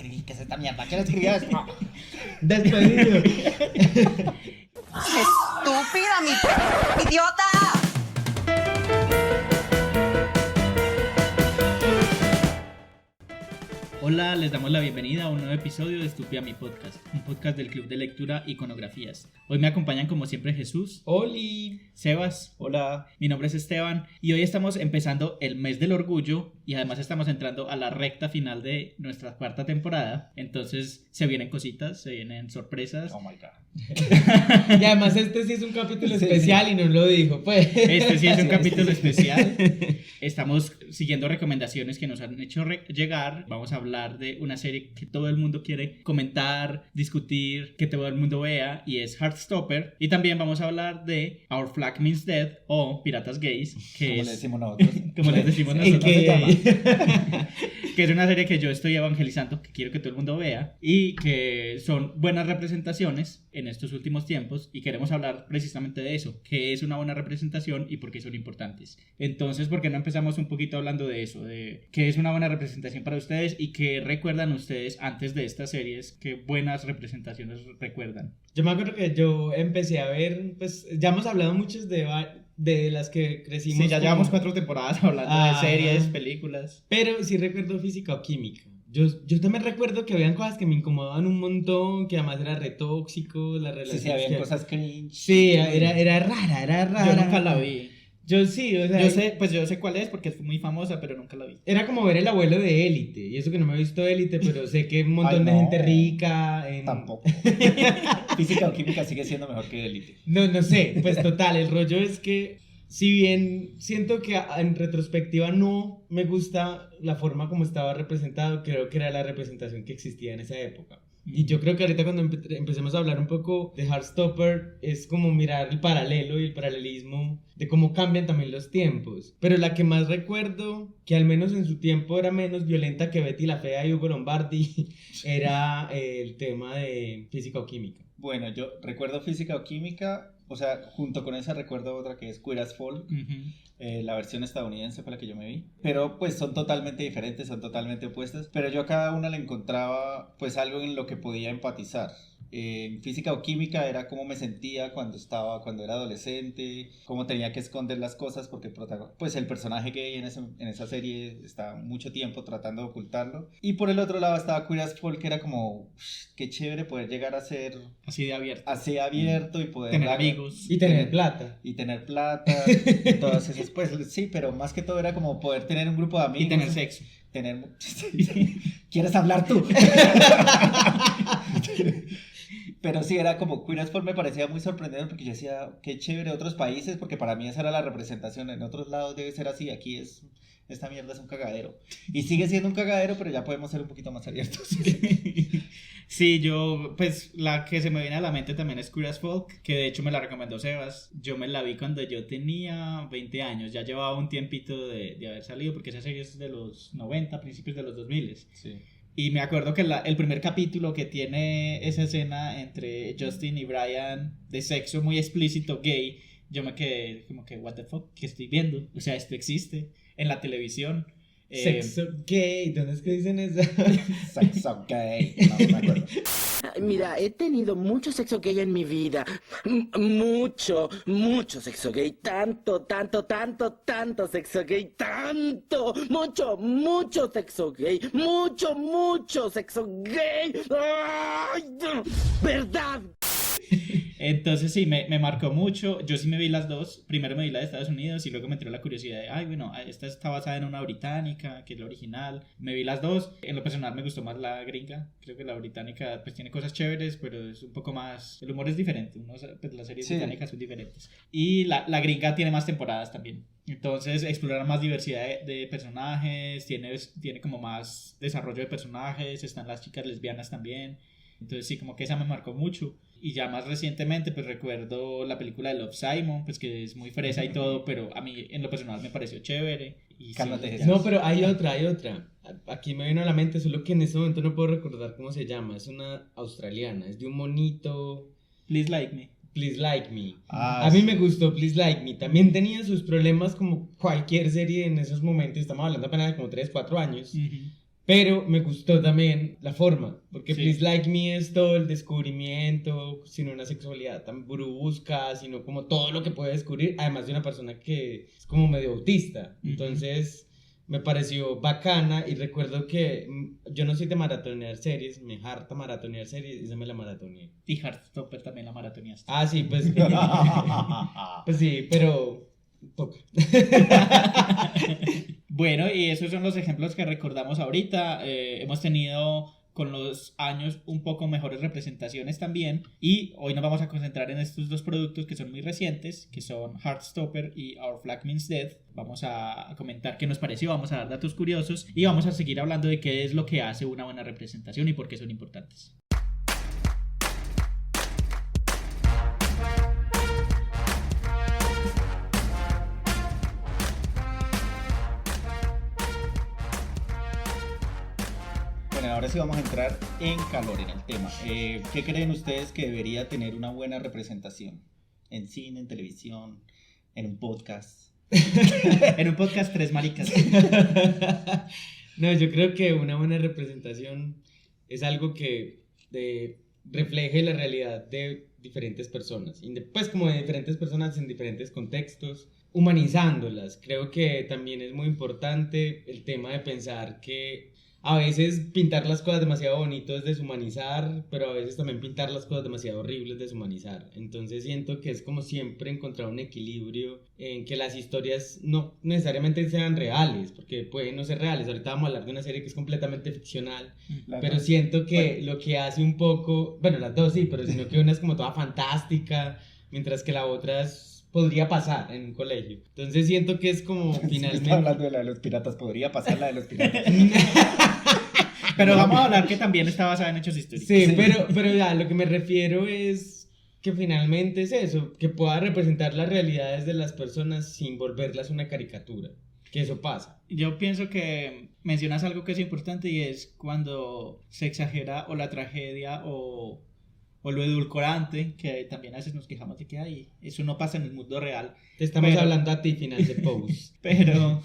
escribí, ¿qué es esta mierda? ¿Quién escribió esto? Despedido. ¡Estúpida, mi idiota! Hola, les damos la bienvenida a un nuevo episodio de Estúpida mi podcast, un podcast del Club de Lectura Iconografías. Hoy me acompañan como siempre Jesús, Oli. Sebas, hola, mi nombre es Esteban y hoy estamos empezando el mes del orgullo y además estamos entrando a la recta final de nuestra cuarta temporada, entonces se vienen cositas, se vienen sorpresas. Oh my god. Y además este sí es un capítulo especial y no lo dijo, pues. Este sí es un capítulo especial. Estamos siguiendo recomendaciones que nos han hecho llegar. Vamos a hablar de una serie que todo el mundo quiere comentar, discutir, que todo el mundo vea, y es Heartstopper. Y también vamos a hablar de Our Flag Means Dead o Piratas Gays, que Como es, le decimos nosotros. como les decimos ¿Y nosotros, qué? que es una serie que yo estoy evangelizando, que quiero que todo el mundo vea, y que son buenas representaciones en estos últimos tiempos, y queremos hablar precisamente de eso, qué es una buena representación y por qué son importantes. Entonces, ¿por qué no empezamos un poquito hablando de eso, de qué es una buena representación para ustedes y qué recuerdan ustedes antes de estas series, qué buenas representaciones recuerdan? Yo me acuerdo que yo empecé a ver, pues ya hemos hablado muchos de las que crecimos. Sí, ya llevamos 4 temporadas hablando de series, películas. Pero sí recuerdo Física o Química. Yo también recuerdo que habían cosas que me incomodaban un montón, que además era re tóxico, la relación. Sí, habían cosas cringe. Sí, era rara. Yo nunca la vi. Yo sí, o sea. Yo sé cuál es porque es muy famosa, pero nunca la vi. Era como ver El abuelo de Élite, y eso que no me he visto Élite, pero sé que un montón Ay, de no. gente rica. Tampoco. Física o química sigue siendo mejor que Élite. No sé, pues total, el rollo es que si bien siento que en retrospectiva no me gusta la forma como estaba representado, creo que era la representación que existía en esa época. Y yo creo que ahorita cuando empecemos a hablar un poco de Heartstopper es como mirar el paralelo y el paralelismo de cómo cambian también los tiempos. Pero la que más recuerdo, que al menos en su tiempo era menos violenta que Betty la Fea y Hugo Lombardi, era el tema de Física o Química. Bueno, yo recuerdo Física o Química, o sea, junto con esa recuerdo otra que es Queer as Folk. La versión estadounidense fue la que yo me vi, pero pues son totalmente diferentes, son totalmente opuestas, pero yo a cada una le encontraba pues algo en lo que podía empatizar. En Física o Química era cómo me sentía cuando era adolescente, cómo tenía que esconder las cosas porque pues el personaje gay en esa serie está mucho tiempo tratando de ocultarlo. Y por el otro lado estaba Queer as Folk, que era como qué chévere poder llegar a ser Así de abierto. así abierto y poder Tener amigos. Y tener plata. y todas esas, pues sí, pero más que todo era como poder tener un grupo de amigos Y tener sexo. ¿Quieres hablar tú? Pero sí, era como Queer as Folk, me parecía muy sorprendente porque yo decía, qué chévere otros países, porque para mí esa era la representación, en otros lados debe ser así, aquí esta mierda es un cagadero. Y sigue siendo un cagadero, pero ya podemos ser un poquito más abiertos. Sí, pues la que se me viene a la mente también es Queer as Folk, que de hecho me la recomendó Sebas. Yo me la vi cuando yo tenía 20 años, ya llevaba un tiempito de haber salido, porque esa serie es de los 90, principios de los 2000. Sí. Y me acuerdo que el primer capítulo que tiene esa escena entre Justin y Brian de sexo muy explícito gay, yo me quedé como que, what the fuck, ¿qué estoy viendo? O sea, esto existe en la televisión. Sexo gay, ¿dónde es que dicen eso? Sexo gay, no me acuerdo. Mira, he tenido mucho sexo gay en mi vida. Mucho sexo gay. Tanto sexo gay. Mucho sexo gay. Mucho sexo gay. ¡Ay! ¿Verdad? Entonces sí, me marcó mucho. Yo sí me vi las dos. Primero me vi la de Estados Unidos y luego me entró la curiosidad de, esta está basada en una británica, que es la original. Me vi las dos. En lo personal me gustó más la gringa. Creo que la británica pues tiene cosas chéveres, pero es un poco más... El humor es diferente. Pues, las series británicas son diferentes. Y la gringa tiene más temporadas también. Entonces explora más diversidad de personajes, tiene como más desarrollo de personajes, están las chicas lesbianas también. Entonces sí, como que esa me marcó mucho. Y ya más recientemente pues recuerdo la película de Love, Simon, pues que es muy fresa y todo, pero a mí en lo personal me pareció chévere. Y Cálmate, sí, Jesús. No, pero hay otra. Aquí me vino a la mente, solo que en este momento no puedo recordar cómo se llama. Es una australiana, es de un monito. Please Like Me. Please Like Me. Ah, A mí sí. me gustó Please Like Me. También tenía sus problemas como cualquier serie en esos momentos. Estamos hablando apenas de como 3, 4 años. Pero me gustó también la forma, porque Sí. Please Like Me es todo el descubrimiento, sin una sexualidad tan brusca, sino como todo lo que puede descubrir, además de una persona que es como medio autista. Entonces me pareció bacana y recuerdo que yo no soy de maratonear series, me harta maratonear series y esa me la maratoneé. Y Heartstopper también la maratoneaste. Ah, sí, pues, pues sí, pero toca. Bueno, y esos son los ejemplos que recordamos ahorita. Hemos tenido con los años un poco mejores representaciones también. Y hoy nos vamos a concentrar en estos dos productos que son muy recientes, que son Heartstopper y Our Flag Means Death. Vamos a comentar qué nos pareció, vamos a dar datos curiosos y vamos a seguir hablando de qué es lo que hace una buena representación y por qué son importantes. Bueno, ahora sí vamos a entrar en calor en el tema. ¿Qué creen ustedes que debería tener una buena representación? En cine, en televisión, en un podcast. En un podcast, tres maricas. No, yo creo que una buena representación es algo que refleje la realidad de diferentes personas, pues como de diferentes personas en diferentes contextos, humanizándolas. Creo que también es muy importante el tema de pensar que a veces pintar las cosas demasiado bonitas es deshumanizar, pero a veces también pintar las cosas demasiado horribles es deshumanizar. Entonces siento que es como siempre encontrar un equilibrio en que las historias no necesariamente sean reales, porque pueden no ser reales. Ahorita vamos a hablar de una serie que es completamente ficcional, pero siento que lo que hace un poco, bueno, las dos sí, pero sino que una es como toda fantástica, mientras que la otra podría pasar en un colegio. Entonces siento que es como finalmente... Está hablando de la de los piratas, podría pasar la de los piratas. Pero vamos a hablar que también está basada en hechos históricos. Sí, pero ya, lo que me refiero es que finalmente es eso, que pueda representar las realidades de las personas sin volverlas una caricatura, que eso pasa. Yo pienso que mencionas algo que es importante y es cuando se exagera o la tragedia o lo edulcorante, que también a veces nos quejamos de que hay, eso no pasa en el mundo real. Te estamos Pero- hablando a ti, final de post. Pero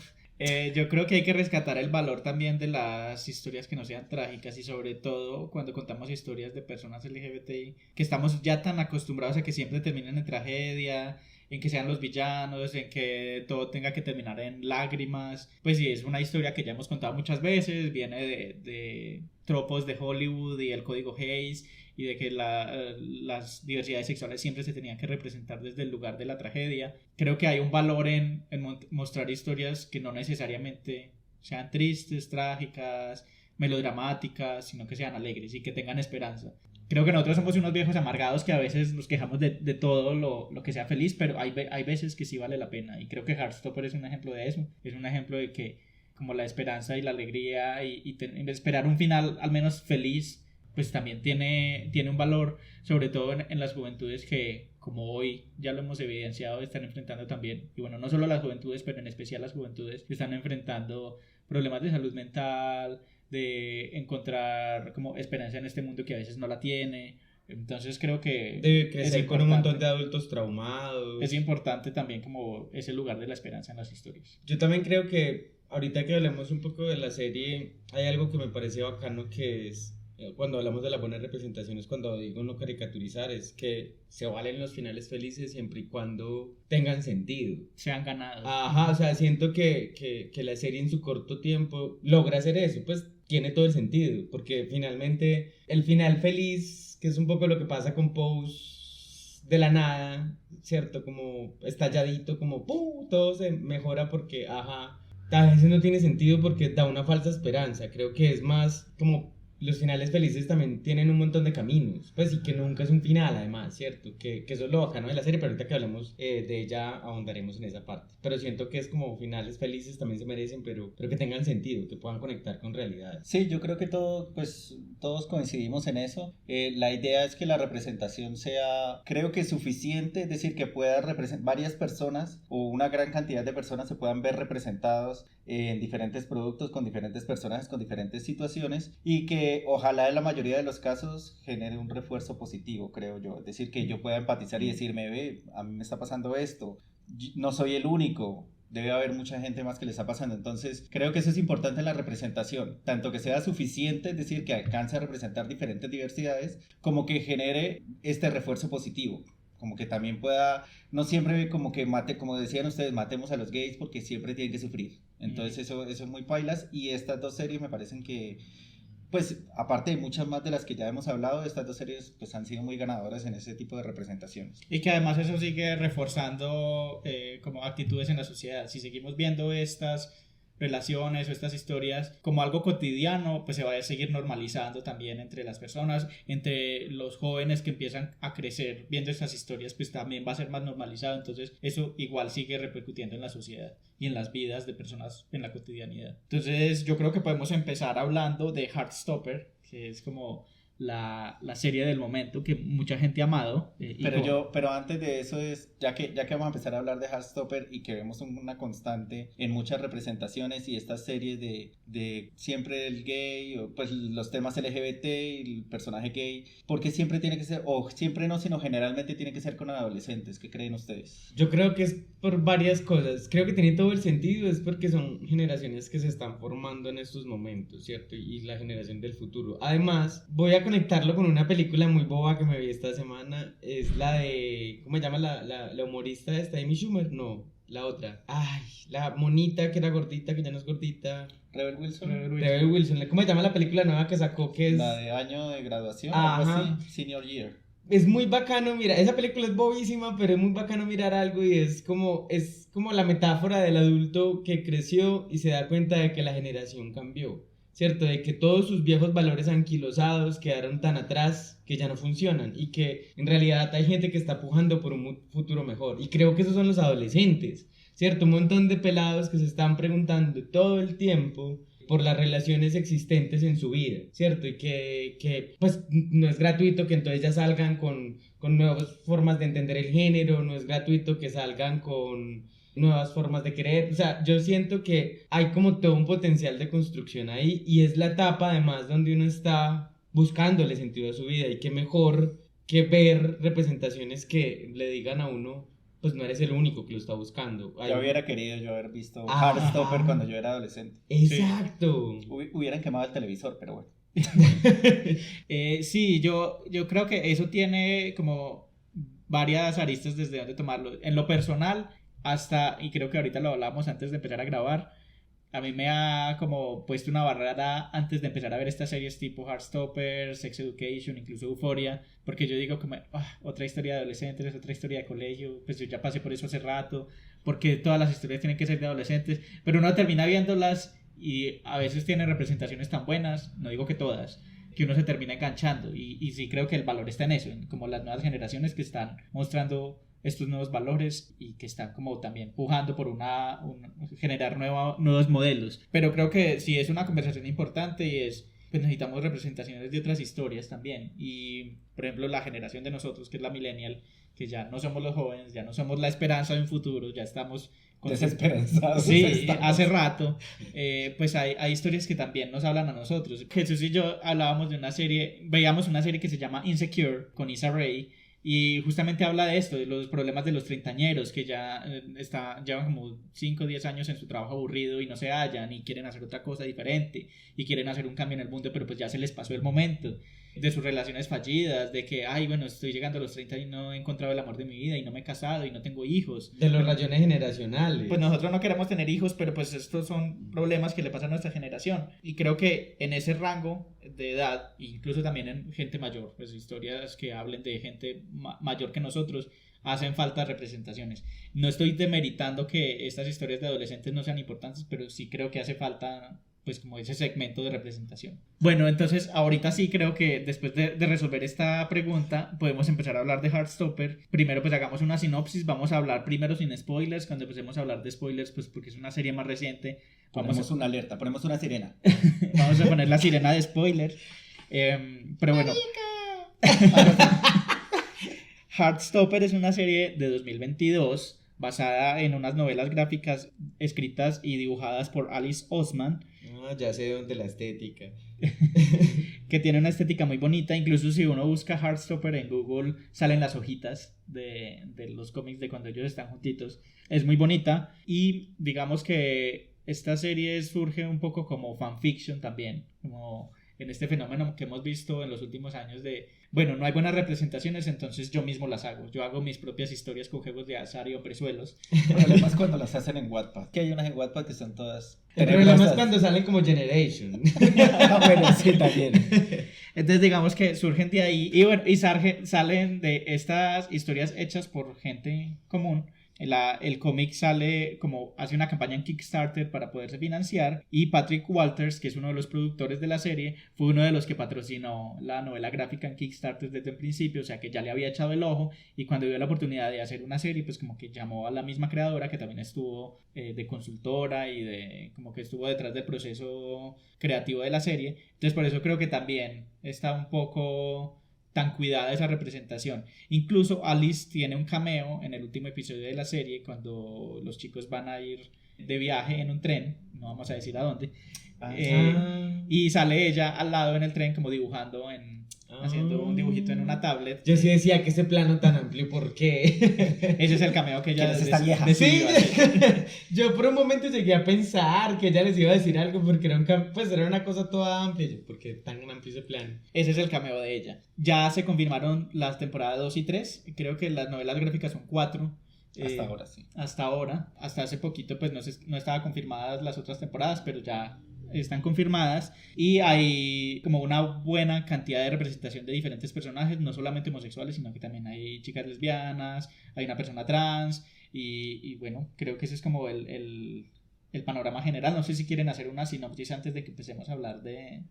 yo creo que hay que rescatar el valor también de las historias que no sean trágicas y sobre todo cuando contamos historias de personas LGBTI, que estamos ya tan acostumbrados a que siempre terminen en tragedia, en que sean los villanos, en que todo tenga que terminar en lágrimas. Pues sí, es una historia que ya hemos contado muchas veces, viene de tropos de Hollywood y el código Hays y de que las diversidades sexuales siempre se tenían que representar desde el lugar de la tragedia. Creo que hay un valor en mostrar historias que no necesariamente sean tristes, trágicas, melodramáticas, sino que sean alegres y que tengan esperanza. Creo que nosotros somos unos viejos amargados que a veces nos quejamos de todo lo que sea feliz, pero hay veces que sí vale la pena y creo que Heartstopper es un ejemplo de eso, es un ejemplo de que como la esperanza y la alegría y esperar un final al menos feliz pues también tiene un valor, sobre todo en las juventudes que, como hoy ya lo hemos evidenciado, están enfrentando también, y bueno, no solo las juventudes, pero en especial las juventudes, están enfrentando problemas de salud mental, de encontrar como esperanza en este mundo que a veces no la tiene. Entonces creo que Debe crecer con un montón importante. de adultos traumados. Es importante también como ese lugar de la esperanza en las historias. Yo también creo que ahorita que hablemos un poco de la serie, hay algo que me parece bacano que es, cuando hablamos de las buenas representaciones, cuando digo no caricaturizar, es que se valen los finales felices siempre y cuando tengan sentido. Se han ganado. Ajá, o sea, siento que la serie en su corto tiempo logra hacer eso, pues tiene todo el sentido, porque finalmente el final feliz, que es un poco lo que pasa con Pose de la nada, ¿cierto? Como estalladito, como ¡pum! Todo se mejora porque, ajá, a veces no tiene sentido porque da una falsa esperanza. Creo que es más como los finales felices también tienen un montón de caminos, pues, y que nunca es un final, además, ¿cierto? Que eso es lo bacano de la serie, pero ahorita que hablemos de ella ahondaremos en esa parte. Pero siento que es como finales felices también se merecen, pero que tengan sentido, que puedan conectar con realidades. Sí, yo creo que todos coincidimos en eso. La idea es que la representación sea, creo que suficiente, es decir, que pueda representar varias personas o una gran cantidad de personas se puedan ver representados en diferentes productos, con diferentes personajes, con diferentes situaciones y que ojalá en la mayoría de los casos genere un refuerzo positivo, creo yo. Es decir, que yo pueda empatizar y decirme, ve, a mí me está pasando esto, no soy el único. debe haber mucha gente más que le está pasando. Entonces creo que eso es importante en la representación, tanto que sea suficiente, es decir, que alcance a representar diferentes diversidades, como que genere este refuerzo positivo, como que también pueda, no siempre como que mate, como decían ustedes, matemos a los gays porque siempre tienen que sufrir. Entonces eso es muy pailas, y estas dos series me parecen que, pues aparte de muchas más de las que ya hemos hablado, estas dos series pues han sido muy ganadoras en ese tipo de representaciones. Y que además eso sigue reforzando como actitudes en la sociedad. Si seguimos viendo estas relaciones o estas historias como algo cotidiano, pues se va a seguir normalizando también entre las personas, entre los jóvenes que empiezan a crecer viendo estas historias, pues también va a ser más normalizado. Entonces eso igual sigue repercutiendo en la sociedad y en las vidas de personas en la cotidianidad. Entonces yo creo que podemos empezar hablando de Heartstopper, que es como la serie del momento que mucha gente ha amado. Pero antes de eso, ya que vamos a empezar a hablar de Heartstopper y que vemos una constante en muchas representaciones y estas series de siempre el gay, o pues los temas LGBT y el personaje gay, porque siempre tiene que ser, o siempre no, sino generalmente tiene que ser con adolescentes. ¿Qué creen ustedes? Yo creo que es por varias cosas. Creo que tiene todo el sentido, es porque son generaciones que se están formando en estos momentos, ¿cierto? Y la generación del futuro. Además, voy a conectarlo con una película muy boba que me vi esta semana. Es la de, ¿cómo se llama la humorista esta? Amy Schumer, no, la otra. Ay, la monita que era gordita, que ya no es gordita. Rebel Wilson. Rebel Wilson. ¿Cómo se llama la película nueva que sacó? Que es la de año de graduación, algo así, senior year. Es muy bacano, mira, esa película es bobísima, pero es muy bacano mirar algo, y es como la metáfora del adulto que creció y se da cuenta de que la generación cambió, ¿cierto? De que todos sus viejos valores anquilosados quedaron tan atrás que ya no funcionan, y que en realidad hay gente que está pujando por un futuro mejor. Y creo que esos son los adolescentes, ¿cierto? Un montón de pelados que se están preguntando todo el tiempo por las relaciones existentes en su vida, ¿cierto? Y que pues no es gratuito que entonces ya salgan con nuevas formas de entender el género, no es gratuito que salgan con nuevas formas de querer. O sea, yo siento que hay como todo un potencial de construcción ahí, y es la etapa además donde uno está buscándole sentido a su vida, y qué mejor que ver representaciones que le digan a uno, pues no eres el único que lo está buscando. Yo hubiera querido haber visto Heartstopper cuando yo era adolescente. Exacto. Sí. Hubieran quemado el televisor, pero bueno. Sí, yo creo que eso tiene como varias aristas desde donde tomarlo. En lo personal, y creo que ahorita lo hablamos antes de empezar a grabar, a mí me ha como puesto una barrera antes de empezar a ver estas series tipo Heartstopper, Sex Education, incluso Euphoria, porque yo digo como, otra historia de adolescentes, otra historia de colegio, pues yo ya pasé por eso hace rato, porque todas las historias tienen que ser de adolescentes, pero uno termina viéndolas y a veces tienen representaciones tan buenas, no digo que todas, que uno se termina enganchando, y sí creo que el valor está en eso, en como las nuevas generaciones que están mostrando estos nuevos valores y que están como también pujando por generar nuevos modelos. Pero creo que sí es una conversación importante, y pues necesitamos representaciones de otras historias también. Y por ejemplo la generación de nosotros, que es la millennial, que ya no somos los jóvenes, ya no somos la esperanza de un futuro, ya estamos desesperanzados. Sí, hace rato. Pues hay historias que también nos hablan a nosotros. Jesús y yo hablábamos veíamos una serie que se llama Insecure con Issa Rae, y justamente habla de esto, de los problemas de los treintañeros que ya llevan como 5 o 10 años en su trabajo aburrido y no se hallan y quieren hacer otra cosa diferente y quieren hacer un cambio en el mundo, pero pues ya se les pasó el momento. De sus relaciones fallidas, de que, bueno, estoy llegando a los 30 y no he encontrado el amor de mi vida y no me he casado y no tengo hijos. De los rayones generacionales. Pues nosotros no queremos tener hijos, pero pues estos son problemas que le pasan a nuestra generación. Y creo que en ese rango de edad, incluso también en gente mayor, pues historias que hablen de gente mayor que nosotros, hacen falta representaciones. No estoy demeritando que estas historias de adolescentes no sean importantes, pero sí creo que hace falta pues como ese segmento de representación. Bueno, entonces ahorita sí creo que después de resolver esta pregunta podemos empezar a hablar de Heartstopper. Primero pues hagamos una sinopsis, vamos a hablar primero sin spoilers. Cuando empecemos a hablar de spoilers, pues porque es una serie más reciente, ponemos una alerta, ponemos una sirena. Vamos a poner la sirena de spoiler. Pero bueno, Heartstopper es una serie de 2022 basada en unas novelas gráficas escritas y dibujadas por Alice Oseman. Ya sé dónde la estética. que tiene una estética muy bonita. Incluso si uno busca Heartstopper en Google, salen las hojitas de los cómics de cuando ellos están juntitos. Es muy bonita y digamos que esta serie surge un poco como fanfiction también, como en este fenómeno que hemos visto en los últimos años de, bueno, no hay buenas representaciones, entonces yo mismo las hago. Yo hago mis propias historias con juegos de azar y hombrezuelos. El problema es cuando las hacen en Wattpad. Que hay unas en Wattpad que son todas... El problema es cuando salen como Generation. Bueno, sí, también. Entonces digamos que surgen de ahí y bueno, y salen de estas historias hechas por gente común. El cómic sale como hace una campaña en Kickstarter para poderse financiar y Patrick Walters, que es uno de los productores de la serie, fue uno de los que patrocinó la novela gráfica en Kickstarter desde el principio, o sea que ya le había echado el ojo y cuando vio la oportunidad de hacer una serie pues como que llamó a la misma creadora que también estuvo de consultora y de como que estuvo detrás del proceso creativo de la serie. Entonces por eso creo que también está un poco tan cuidada esa representación. Incluso Alice tiene un cameo en el último episodio de la serie cuando los chicos van a ir de viaje en un tren, no vamos a decir a dónde, y sale ella al lado en el tren como dibujando haciendo un dibujito en una tablet. Yo sí decía que ese plano tan amplio, ¿por qué? Ese es el cameo que ella vieja. Sí, yo por un momento llegué a pensar que ella les iba a decir algo porque era una cosa toda amplia. ¿Por qué tan amplio ese plano? Ese es el cameo de ella. Ya se confirmaron las temporadas 2 y 3. Creo que las novelas gráficas son 4. Hasta ahora sí. Hasta ahora. Hasta hace poquito pues no estaban confirmadas las otras temporadas, pero ya están confirmadas y hay como una buena cantidad de representación de diferentes personajes, no solamente homosexuales, sino que también hay chicas lesbianas, hay una persona trans y bueno, creo que ese es como el panorama general. No sé si quieren hacer una sinopsis antes de que empecemos a hablar de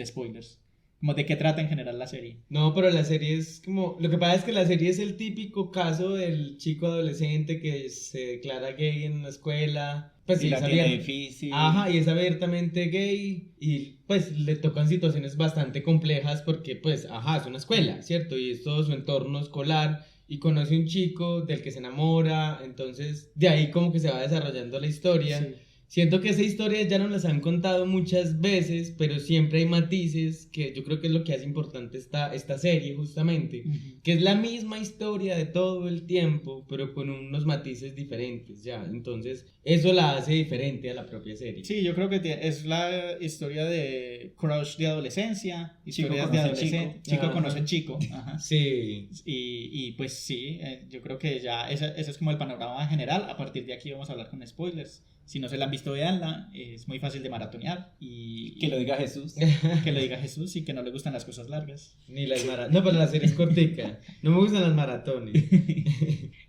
spoilers. Como de qué trata en general la serie. No, pero la serie es como... Lo que pasa es que la serie es el típico caso del chico adolescente que se declara gay en la escuela. Pues y la tiene difícil. Ajá, y es abiertamente gay. Y pues le tocan situaciones bastante complejas porque pues, es una escuela, ¿cierto? Y es todo su entorno escolar. Y conoce un chico del que se enamora. Entonces, de ahí como que se va desarrollando la historia. Sí. Siento que esa historia ya nos las han contado muchas veces, pero siempre hay matices que yo creo que es lo que hace importante esta serie justamente, que es la misma historia de todo el tiempo, pero con unos matices diferentes ya, entonces eso la hace diferente a la propia serie. Sí, yo creo que es la historia de crush de adolescencia, historias de adolescencia, chico conoce chico. Ajá. Sí. Y pues sí, yo creo que ya ese es como el panorama general. A partir de aquí vamos a hablar con spoilers. Si no se la han visto, véanla, es muy fácil de maratonear y que lo diga Jesús. Que lo diga Jesús y que no le gustan las cosas largas. Ni las maratones. No, pero la serie es cortica. No me gustan las maratones.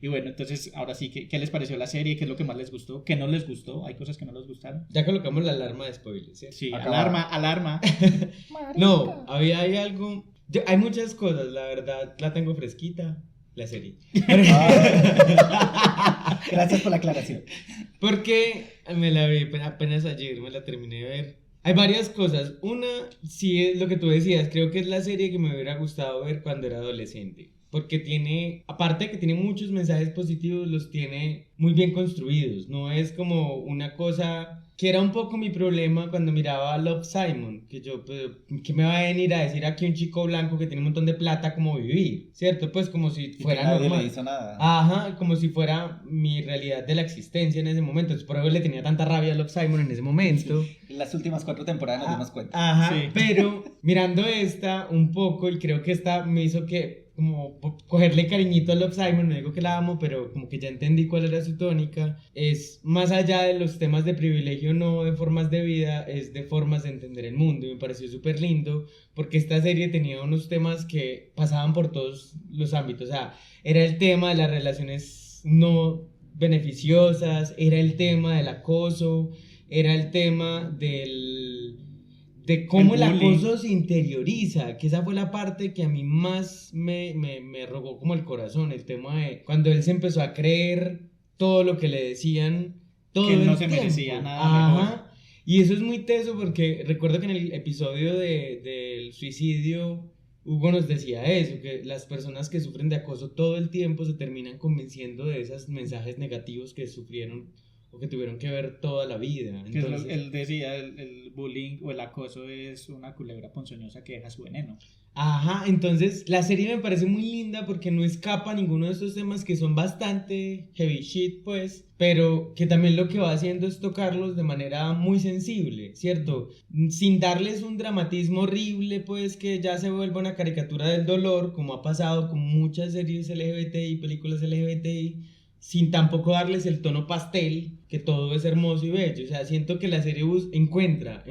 Y bueno, entonces, ahora sí, ¿qué les pareció la serie? ¿Qué es lo que más les gustó? ¿Qué no les gustó? Hay cosas que no les gustaron. Ya colocamos la alarma de spoilers, ¿sí? Sí, alarma. No, hay algo... hay muchas cosas, la verdad, la tengo fresquita. La serie. Gracias por la aclaración. Porque me la vi apenas ayer, me la terminé de ver. Hay varias cosas. Una, sí es lo que tú decías, creo que es la serie que me hubiera gustado ver cuando era adolescente. Porque tiene, aparte de que tiene muchos mensajes positivos, los tiene muy bien construidos. No es como una cosa... Que era un poco mi problema cuando miraba Love, Simon, que yo, pues, ¿qué me va a venir a decir aquí un chico blanco que tiene un montón de plata cómo vivir? ¿Cierto? Pues como si fuera nadie normal. Le hizo nada. Ajá, como si fuera mi realidad de la existencia en ese momento. Entonces, por eso le tenía tanta rabia a Love, Simon en ese momento. Sí. En las últimas 4 temporadas nos dimos cuenta. Ajá, sí. Pero mirando esta un poco, y creo que esta me hizo que como cogerle cariñito a Love, Simon, no digo que la amo, pero como que ya entendí cuál era su tónica, es más allá de los temas de privilegio, no de formas de vida, es de formas de entender el mundo, y me pareció súper lindo, porque esta serie tenía unos temas que pasaban por todos los ámbitos, o sea, era el tema de las relaciones no beneficiosas, era el tema del acoso, era el tema de cómo el acoso se interioriza, que esa fue la parte que a mí más me rogó como el corazón, el tema de cuando él se empezó a creer todo lo que le decían, todo que él no el se tiempo. merecía nada. Ajá. Mejor. Y eso es muy teso porque recuerdo que en el episodio del suicidio Hugo nos decía eso, que las personas que sufren de acoso todo el tiempo se terminan convenciendo de esos mensajes negativos que sufrieron o que tuvieron que ver toda la vida. Que Entonces, él decía, el bullying o el acoso es una culebra ponzoñosa que deja su veneno. ajá, entonces la serie me parece muy linda porque no escapa a ninguno de estos temas que son bastante heavy shit, pues, pero que también lo que va haciendo es tocarlos de manera muy sensible, ¿cierto? Sin darles un dramatismo horrible, pues, que ya se vuelva una caricatura del dolor, como ha pasado con muchas series LGBTI, películas LGBTI, sin tampoco darles el tono pastel, que todo es hermoso y bello. O sea, siento que la serie encuentra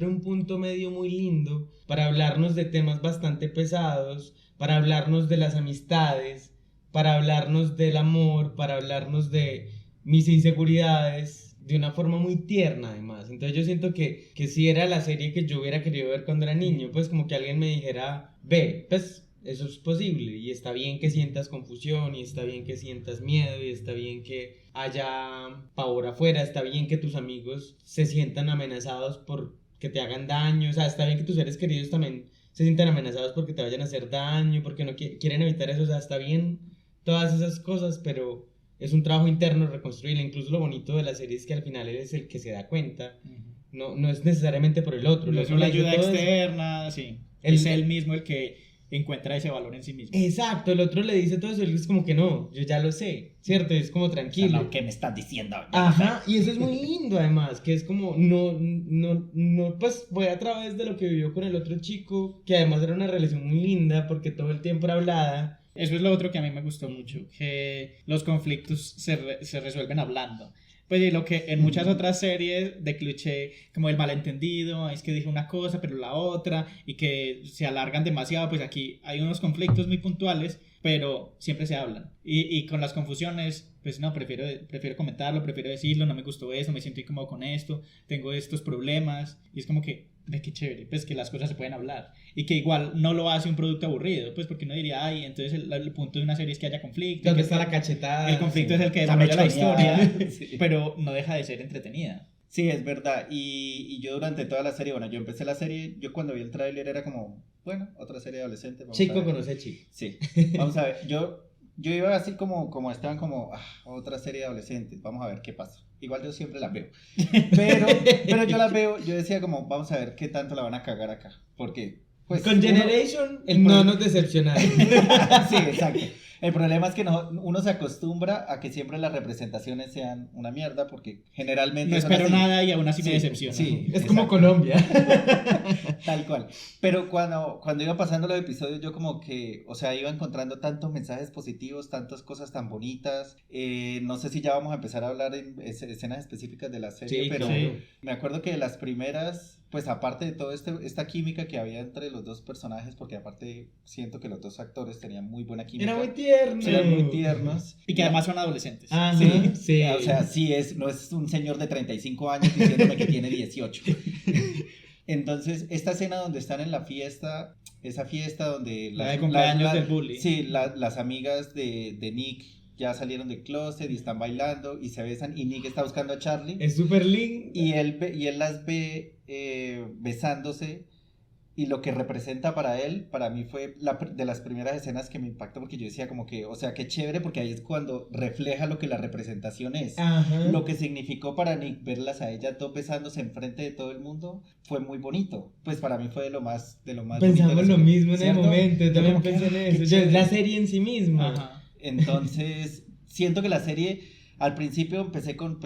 un punto medio muy lindo para hablarnos de temas bastante pesados, para hablarnos de las amistades, para hablarnos del amor, para hablarnos de mis inseguridades, de una forma muy tierna además. Entonces yo siento que si era la serie que yo hubiera querido ver cuando era niño, pues como que alguien me dijera, ve, pues eso es posible y está bien que sientas confusión y está bien que sientas miedo y está bien que haya pavor afuera, está bien que tus amigos se sientan amenazados por que te hagan daño, o sea, está bien que tus seres queridos también se sientan amenazados porque te vayan a hacer daño, porque no quieren evitar eso, o sea, está bien todas esas cosas, pero es un trabajo interno reconstruirla. Incluso lo bonito de la serie es que al final él es el que se da cuenta, no es necesariamente por el otro. No es una ayuda externa, sí. Es él mismo el que encuentra ese valor en sí mismo. Exacto, el otro le dice todo eso y él es como que no, yo ya lo sé, ¿cierto? Es como tranquilo. O sea, no, ¿qué me estás diciendo? Ajá, y eso es muy lindo además, que es como, no, pues fue a través de lo que vivió con el otro chico, que además era una relación muy linda porque todo el tiempo era hablada. Eso es lo otro que a mí me gustó mucho, que los conflictos se resuelven hablando. Pues y lo que en muchas otras series de cliché, como el malentendido, es que dije una cosa pero la otra, y que se alargan demasiado, pues aquí hay unos conflictos muy puntuales, pero siempre se hablan. Y con las confusiones, pues no, prefiero comentarlo, prefiero decirlo, no me gustó eso, me siento incómodo con esto, tengo estos problemas, y es como que, ve qué chévere, pues que las cosas se pueden hablar, y que igual no lo hace un producto aburrido, pues porque uno diría, ay, entonces el punto de una serie es que haya conflicto. ¿Dónde está la cachetada? El conflicto sí. es el que desarrolla la historia, sí. Pero no deja de ser entretenida. Sí, es verdad. Y yo durante toda la serie, bueno, yo empecé la serie, yo cuando vi el tráiler era como, bueno, otra serie de adolescentes. Chico conoce chico. Sí, vamos a ver. Yo iba así como estaban como, otra serie de adolescentes, vamos a ver qué pasa. Igual yo siempre las veo. Pero yo las veo, yo decía como, vamos a ver qué tanto la van a cagar acá. Porque, pues. Con Generation no nos decepcionaron. Sí, exacto. El problema es que uno se acostumbra a que siempre las representaciones sean una mierda, porque generalmente... No espero nada y aún así me decepciona. Sí, es como Colombia. Tal cual. Pero cuando iba pasando los episodios, yo como que, o sea, iba encontrando tantos mensajes positivos, tantas cosas tan bonitas. No sé si ya vamos a empezar a hablar en escenas específicas de la serie, sí, pero claro. Me acuerdo que de las primeras... Pues aparte de toda esta química que había entre los dos personajes, porque aparte siento que los dos actores tenían muy buena química. Era muy tierno. Eran muy tiernos. Y que además son adolescentes. Ajá, sí. O sea, sí no es un señor de 35 años diciéndome que tiene 18. Entonces, esta escena donde están en la fiesta, esa fiesta donde... La de cumpleaños del bully. Sí, las amigas de Nick ya salieron del closet y están bailando y se besan y Nick está buscando a Charlie. Es súper lindo. Y él las ve besándose y lo que representa para mí fue de las primeras escenas que me impactó, porque yo decía como que, o sea, qué chévere, porque ahí es cuando refleja lo que la representación es. Ajá. Lo que significó para Nick verlas a ella dos besándose enfrente de todo el mundo fue muy bonito. Pues para mí fue de lo más Pensamos bonito. lo mismo en ¿cierto? el momento, yo también Como pensé en qué eso. chévere. La serie en sí misma. Ajá. Entonces, siento que la serie, al principio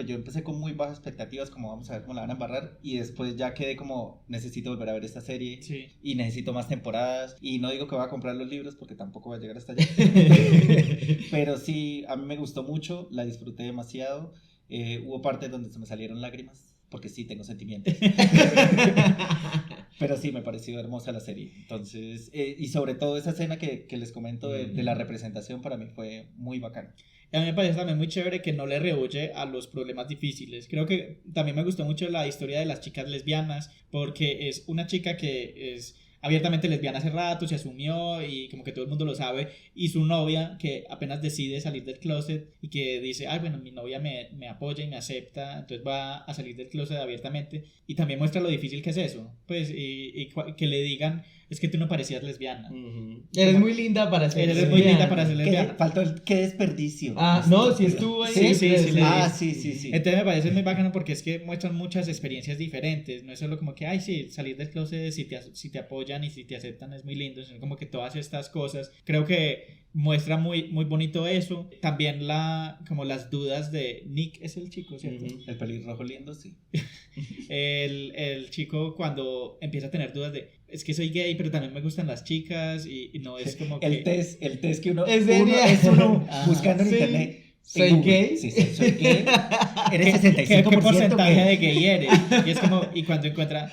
yo empecé con muy bajas expectativas, como vamos a ver cómo la van a embarrar, y después ya quedé como, necesito volver a ver esta serie, Sí. y necesito más temporadas, y no digo que voy a comprar los libros porque tampoco voy a llegar hasta allá, pero sí, a mí me gustó mucho, la disfruté demasiado, hubo partes donde se me salieron lágrimas, porque sí, tengo sentimientos. Pero sí, me pareció hermosa la serie. Entonces, y sobre todo esa escena que les comento de la representación, para mí fue muy bacana. A mí me parece también muy chévere que no le rehuye a los problemas difíciles. Creo que también me gustó mucho la historia de las chicas lesbianas, porque es una chica que es abiertamente lesbiana hace rato, se asumió y como que todo el mundo lo sabe, y su novia que apenas decide salir del closet y que dice, ay bueno, mi novia me apoya y me acepta, entonces va a salir del closet abiertamente, y también muestra lo difícil que es eso, pues y que le digan, es que tú no parecías lesbiana. Eres muy linda para ser Eres muy linda para ser lesbiana. Faltó qué desperdicio. No, sí estuvo ahí. Sí. Sí. Entonces me parece muy bacano porque es que muestran muchas experiencias diferentes. No es solo como que, ay, sí, salir del closet, si te apoyan y si te aceptan es muy lindo, sino como que todas estas cosas. Creo que muestra muy, muy bonito eso. También como las dudas de Nick, es el chico, ¿cierto? El pelirrojo lindo, sí. El chico cuando empieza a tener dudas de, es que soy gay, pero también me gustan las chicas y no es como que... El test que uno es uno buscando en internet. ¿Soy gay? Sí, soy gay. Eres ¿Qué 65% porcentaje gay. de gay eres? Y es como, y cuando encuentra,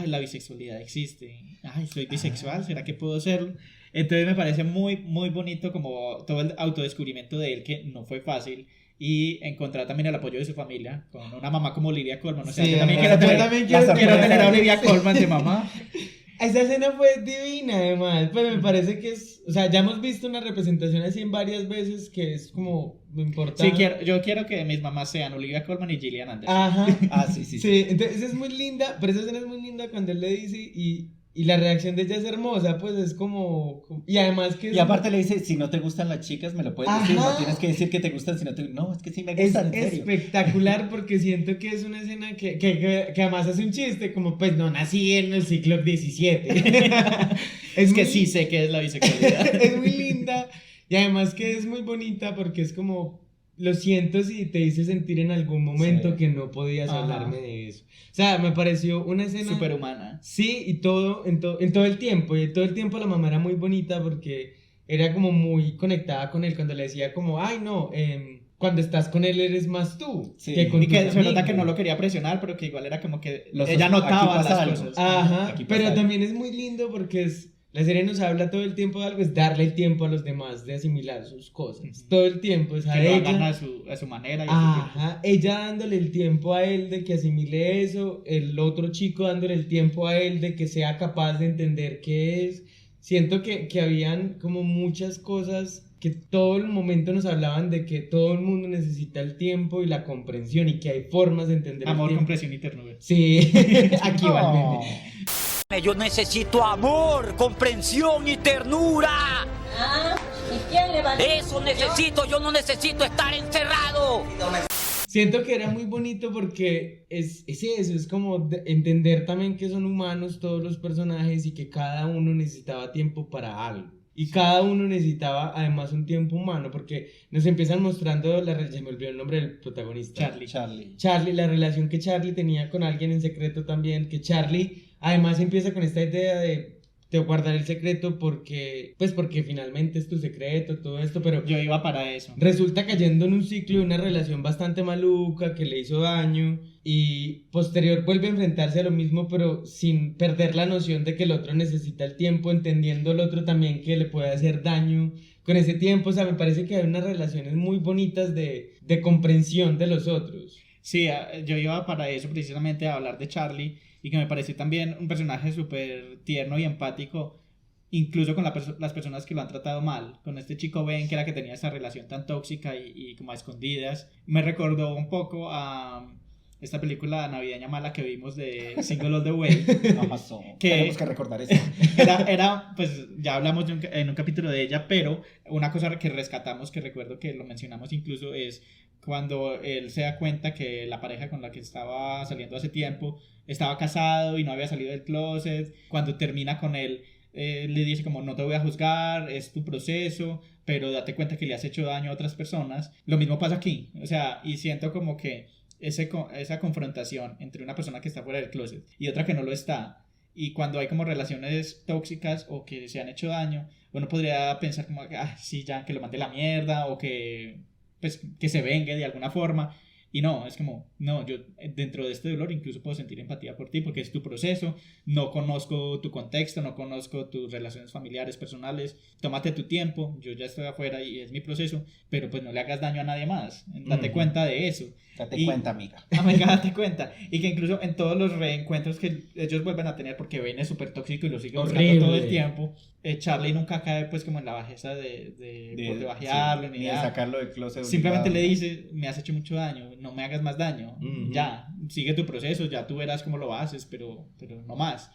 la bisexualidad existe. Soy bisexual, ¿será que puedo serlo? Entonces me parece muy, muy bonito como todo el autodescubrimiento de él, que no fue fácil. Y encontrar también el apoyo de su familia, con una mamá como Olivia Colman. O sea, Sí, yo también yo quiero tener a Olivia Colman de mamá. Esa escena fue divina, además. Pues me parece que es. O sea, ya hemos visto una representación así en varias veces que es como importante. Sí, yo quiero que mis mamás sean Olivia Colman y Gillian Anderson. Ajá. Sí. Sí, entonces es muy linda, pero esa escena es muy linda cuando él le dice y la reacción de ella es hermosa, pues es como y además que y aparte le dice, si no te gustan las chicas, me lo puedes decir, no tienes que decir que te gustan, no, es que sí me gustan, es en serio. espectacular porque siento que es una escena que además hace un chiste, como pues no nací en el siglo XVII. Es que sí sé que es la bisexualidad. Es muy linda y además que es muy bonita porque es como, lo siento si te hice sentir en algún momento que no podías hablarme de eso. O sea, me pareció una escena superhumana. Sí, y todo en todo el tiempo. Y todo el tiempo la mamá era muy bonita porque era como muy conectada con él cuando le decía como, ay no, cuando estás con él eres más tú. Sí. Que con Y que tus se nota amigos. que no lo quería presionar, pero que igual era como que Los ella aquí notaba pasa las algo. cosas. Ajá, Aquí pasa pero algo. también es muy lindo porque la serie nos habla todo el tiempo de algo, es darle el tiempo a los demás de asimilar sus cosas. Todo el tiempo, o sea, Que lo ella, hagan a su manera. Y a su tiempo. ajá, ella dándole el tiempo a él de que asimile eso, el otro chico dándole el tiempo a él de que sea capaz de entender qué es. Siento que habían como muchas cosas que todo el momento nos hablaban de que todo el mundo necesita el tiempo y la comprensión y que hay formas de entender el Amor, tiempo. comprensión y ternura. Sí, aquí va el meme. Yo necesito amor, comprensión y ternura. ¿Y quién le va a decir? Eso necesito, yo no necesito estar encerrado. Siento que era muy bonito porque es eso, es como entender también que son humanos todos los personajes y que cada uno necesitaba tiempo para algo. Y cada uno necesitaba además un tiempo humano porque nos empiezan mostrando, se me olvidó el nombre del protagonista. Charlie, la relación que Charlie tenía con alguien en secreto también, que Charlie además empieza con esta idea de guardar el secreto porque finalmente es tu secreto, todo esto, pero Yo iba para eso. resulta cayendo en un ciclo de una relación bastante maluca que le hizo daño y posterior vuelve a enfrentarse a lo mismo pero sin perder la noción de que el otro necesita el tiempo, entendiendo el otro también que le puede hacer daño con ese tiempo. O sea, me parece que hay unas relaciones muy bonitas de comprensión de los otros. Sí, yo iba para eso precisamente, a hablar de Charlie, y que me pareció también un personaje súper tierno y empático, incluso con las personas que lo han tratado mal. Con este chico Ben, que era que tenía esa relación tan tóxica y como a escondidas. Me recordó un poco a esta película navideña mala que vimos de Single All the Way. Amazon. Que- Tenemos que recordar eso. Era, pues ya hablamos en un capítulo de ella, pero una cosa que rescatamos, que recuerdo que lo mencionamos incluso, es cuando él se da cuenta que la pareja con la que estaba saliendo hace tiempo estaba casado y no había salido del closet. Cuando termina con él, le dice como, no te voy a juzgar, es tu proceso, pero date cuenta que le has hecho daño a otras personas. Lo mismo pasa aquí, o sea, y siento como que esa confrontación entre una persona que está fuera del closet y otra que no lo está, y cuando hay como relaciones tóxicas o que se han hecho daño, uno podría pensar como, sí, ya, que lo mande a la mierda, o que se vengue de alguna forma. Y no, es como, no, yo dentro de este dolor incluso puedo sentir empatía por ti porque es tu proceso, no conozco tu contexto, no conozco tus relaciones familiares, personales, tómate tu tiempo, yo ya estoy afuera y es mi proceso, pero pues no le hagas daño a nadie más, date cuenta de eso. Date cuenta, amiga. Amiga, date cuenta. Y que incluso en todos los reencuentros que ellos vuelven a tener, porque Ben es súper tóxico y lo sigue buscando todo el tiempo, Charlie nunca cae pues como en la bajeza de bajearlo, ni de sacarlo del closet. Simplemente le dice, me has hecho mucho daño, no me hagas más daño, ya, sigue tu proceso, ya tú verás cómo lo haces, pero no más.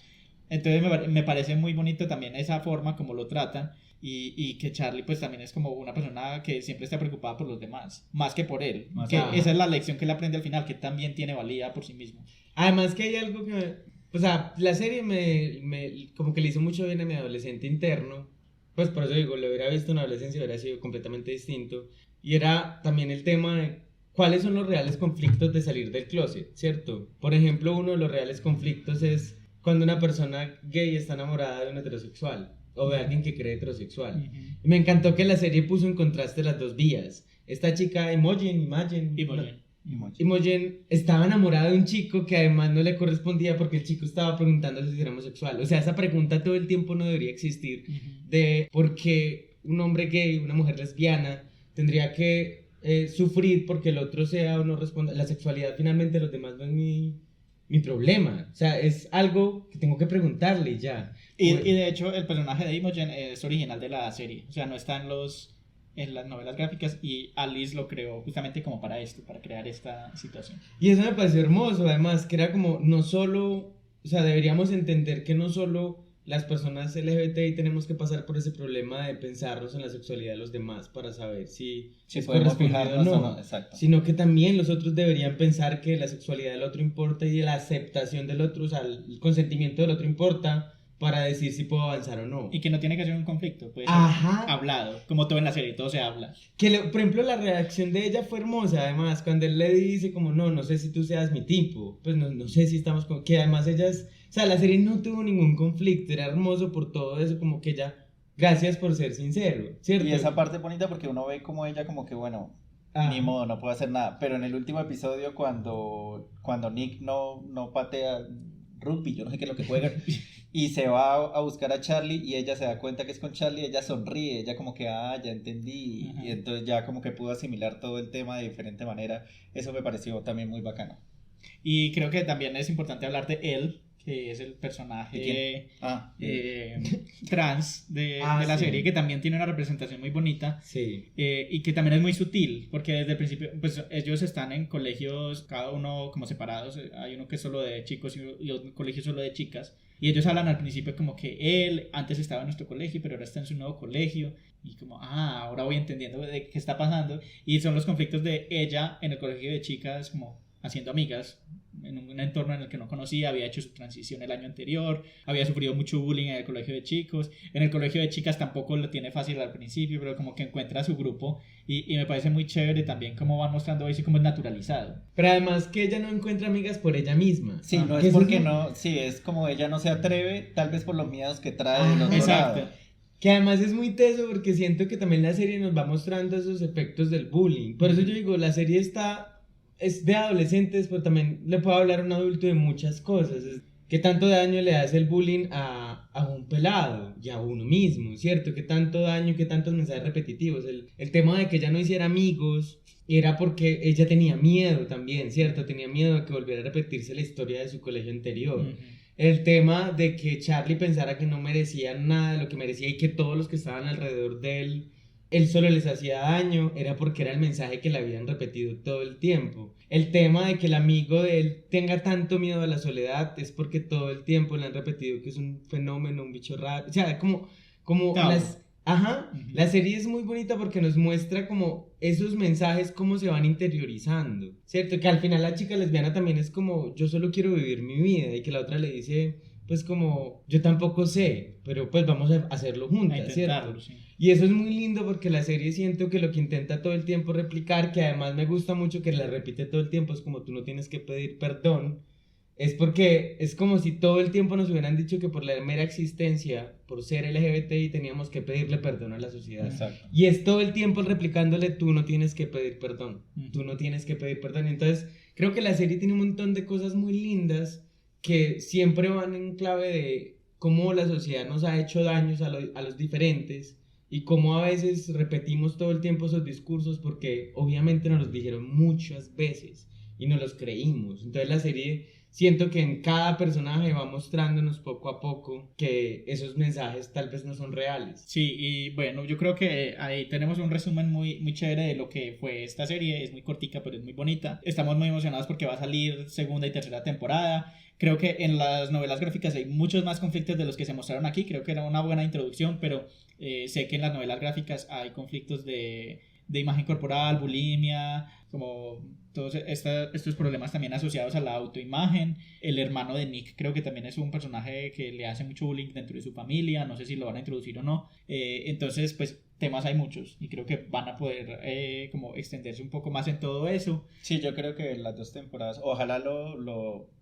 Entonces me parece muy bonito también esa forma como lo tratan y que Charlie pues también es como una persona que siempre está preocupada por los demás, más que por él. Que esa es la lección que él aprende al final, que también tiene valía por sí mismo. Además que hay algo que, o sea, la serie como que le hizo mucho bien a mi adolescente interno, pues por eso digo, lo hubiera visto en la adolescencia hubiera sido completamente distinto, y era también el tema de cuáles son los reales conflictos de salir del closet, ¿cierto? Por ejemplo, uno de los reales conflictos es cuando una persona gay está enamorada de un heterosexual o de alguien que cree heterosexual. Y me encantó que la serie puso en contraste las dos vías. Esta chica Imogen estaba enamorada de un chico que además no le correspondía porque el chico estaba preguntando si era homosexual. O sea, esa pregunta todo el tiempo no debería existir de por qué un hombre gay, una mujer lesbiana tendría que sufrir porque el otro sea o no responda. La sexualidad finalmente de los demás no es mi problema. O sea, es algo que tengo que preguntarle ya. Y de hecho el personaje de Imogen es original de la serie, o sea, no está en las novelas gráficas, y Alice lo creó justamente como para esto, para crear esta situación. Y eso me pareció hermoso, además, que era como no solo, o sea, deberíamos entender que no solo las personas LGBTI tenemos que pasar por ese problema de pensarnos en la sexualidad de los demás para saber si es podemos correspondido fijarnos o no. Exacto. Sino que también los otros deberían pensar que la sexualidad del otro importa y la aceptación del otro, o sea, el consentimiento del otro importa para decir si puedo avanzar o no. Y que no tiene que ser un conflicto, puede ser hablado, como todo en la serie, todo se habla. Por ejemplo, la reacción de ella fue hermosa, además, cuando él le dice como, no sé si tú seas mi tipo, pues no sé si estamos con... Que además o sea, la serie no tuvo ningún conflicto, era hermoso por todo eso, como que ella, gracias por ser sincero, ¿cierto? Y esa parte bonita porque uno ve como ella como que, bueno, ni modo, no puedo hacer nada. Pero en el último episodio cuando Nick no patea rugby, yo no sé qué es lo que juegan, y se va a buscar a Charlie y ella se da cuenta que es con Charlie, ella sonríe, ella como que, ya entendí, y entonces ya como que pudo asimilar todo el tema de diferente manera. Eso me pareció también muy bacano. Y creo que también es importante hablar de él, que es el personaje trans de la serie, que también tiene una representación muy bonita, y que también es muy sutil, porque desde el principio, pues ellos están en colegios, cada uno como separados, hay uno que es solo de chicos y otro colegio solo de chicas, y ellos hablan al principio como que él antes estaba en nuestro colegio, pero ahora está en su nuevo colegio, y como, ahora voy entendiendo de qué está pasando, y son los conflictos de ella en el colegio de chicas, como haciendo amigas en un entorno en el que no conocía, había hecho su transición el año anterior, había sufrido mucho bullying en el colegio de chicos, en el colegio de chicas tampoco lo tiene fácil al principio, pero como que encuentra su grupo y me parece muy chévere también cómo van mostrando eso y cómo es naturalizado. Pero además que ella no encuentra amigas por ella misma. Sí, no es porque es como ella no se atreve, tal vez por los miedos que trae de los exacto. Que además es muy teso porque siento que también la serie nos va mostrando esos efectos del bullying. Por eso yo digo, la serie es de adolescentes, pero también le puedo hablar a un adulto de muchas cosas. ¿Qué tanto daño le hace el bullying a un pelado y a uno mismo, cierto? ¿Qué tanto daño, qué tantos mensajes repetitivos? El tema de que ella no hiciera amigos era porque ella tenía miedo también, ¿cierto? Tenía miedo de que volviera a repetirse la historia de su colegio anterior. El tema de que Charlie pensara que no merecía nada de lo que merecía y que todos los que estaban alrededor de él solo les hacía daño, era porque era el mensaje que le habían repetido todo el tiempo. El tema de que el amigo de él tenga tanto miedo a la soledad es porque todo el tiempo le han repetido que es un fenómeno, un bicho raro. O sea, como la serie es muy bonita porque nos muestra como esos mensajes cómo se van interiorizando, ¿cierto? Que al final la chica lesbiana también es como, yo solo quiero vivir mi vida, y que la otra le dice, pues como, yo tampoco sé, pero pues vamos a hacerlo juntas, ¿cierto? Sí. Y eso es muy lindo porque la serie siento que lo que intenta todo el tiempo replicar, que además me gusta mucho que la repite todo el tiempo, es como tú no tienes que pedir perdón, es porque es como si todo el tiempo nos hubieran dicho que por la mera existencia, por ser LGBTI, teníamos que pedirle perdón a la sociedad. Exacto. Y es todo el tiempo replicándole, tú no tienes que pedir perdón, tú no tienes que pedir perdón. Entonces creo que la serie tiene un montón de cosas muy lindas que siempre van en clave de cómo la sociedad nos ha hecho daños a los diferentes y cómo a veces repetimos todo el tiempo esos discursos porque obviamente nos los dijeron muchas veces y nos los creímos. Entonces la serie, siento que en cada personaje va mostrándonos poco a poco que esos mensajes tal vez no son reales. Sí, y bueno, yo creo que ahí tenemos un resumen muy, muy chévere de lo que fue esta serie. Es muy cortica, pero es muy bonita. Estamos muy emocionados porque va a salir segunda y tercera temporada. Creo que en las novelas gráficas hay muchos más conflictos de los que se mostraron aquí. Creo que era una buena introducción, pero sé que en las novelas gráficas hay conflictos de imagen corporal, bulimia, como todos estos problemas también asociados a la autoimagen. El hermano de Nick creo que también es un personaje que le hace mucho bullying dentro de su familia, no sé si lo van a introducir o no. Entonces, pues temas hay muchos y creo que van a poder como extenderse un poco más en todo eso. Sí, yo creo que las 2 temporadas, ojalá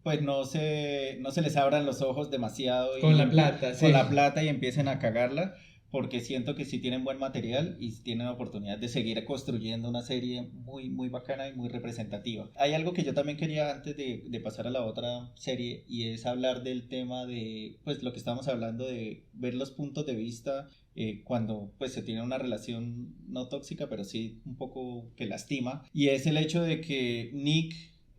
pues no se les abran los ojos demasiado con la plata, con la plata y empiecen a cagarla, porque siento que sí tienen buen material y tienen oportunidad de seguir construyendo una serie muy, muy bacana y muy representativa. Hay algo que yo también quería antes de pasar a la otra serie, y es hablar del tema de, pues lo que estábamos hablando, de ver los puntos de vista cuando pues se tiene una relación no tóxica, pero sí un poco que lastima, y es el hecho de que Nick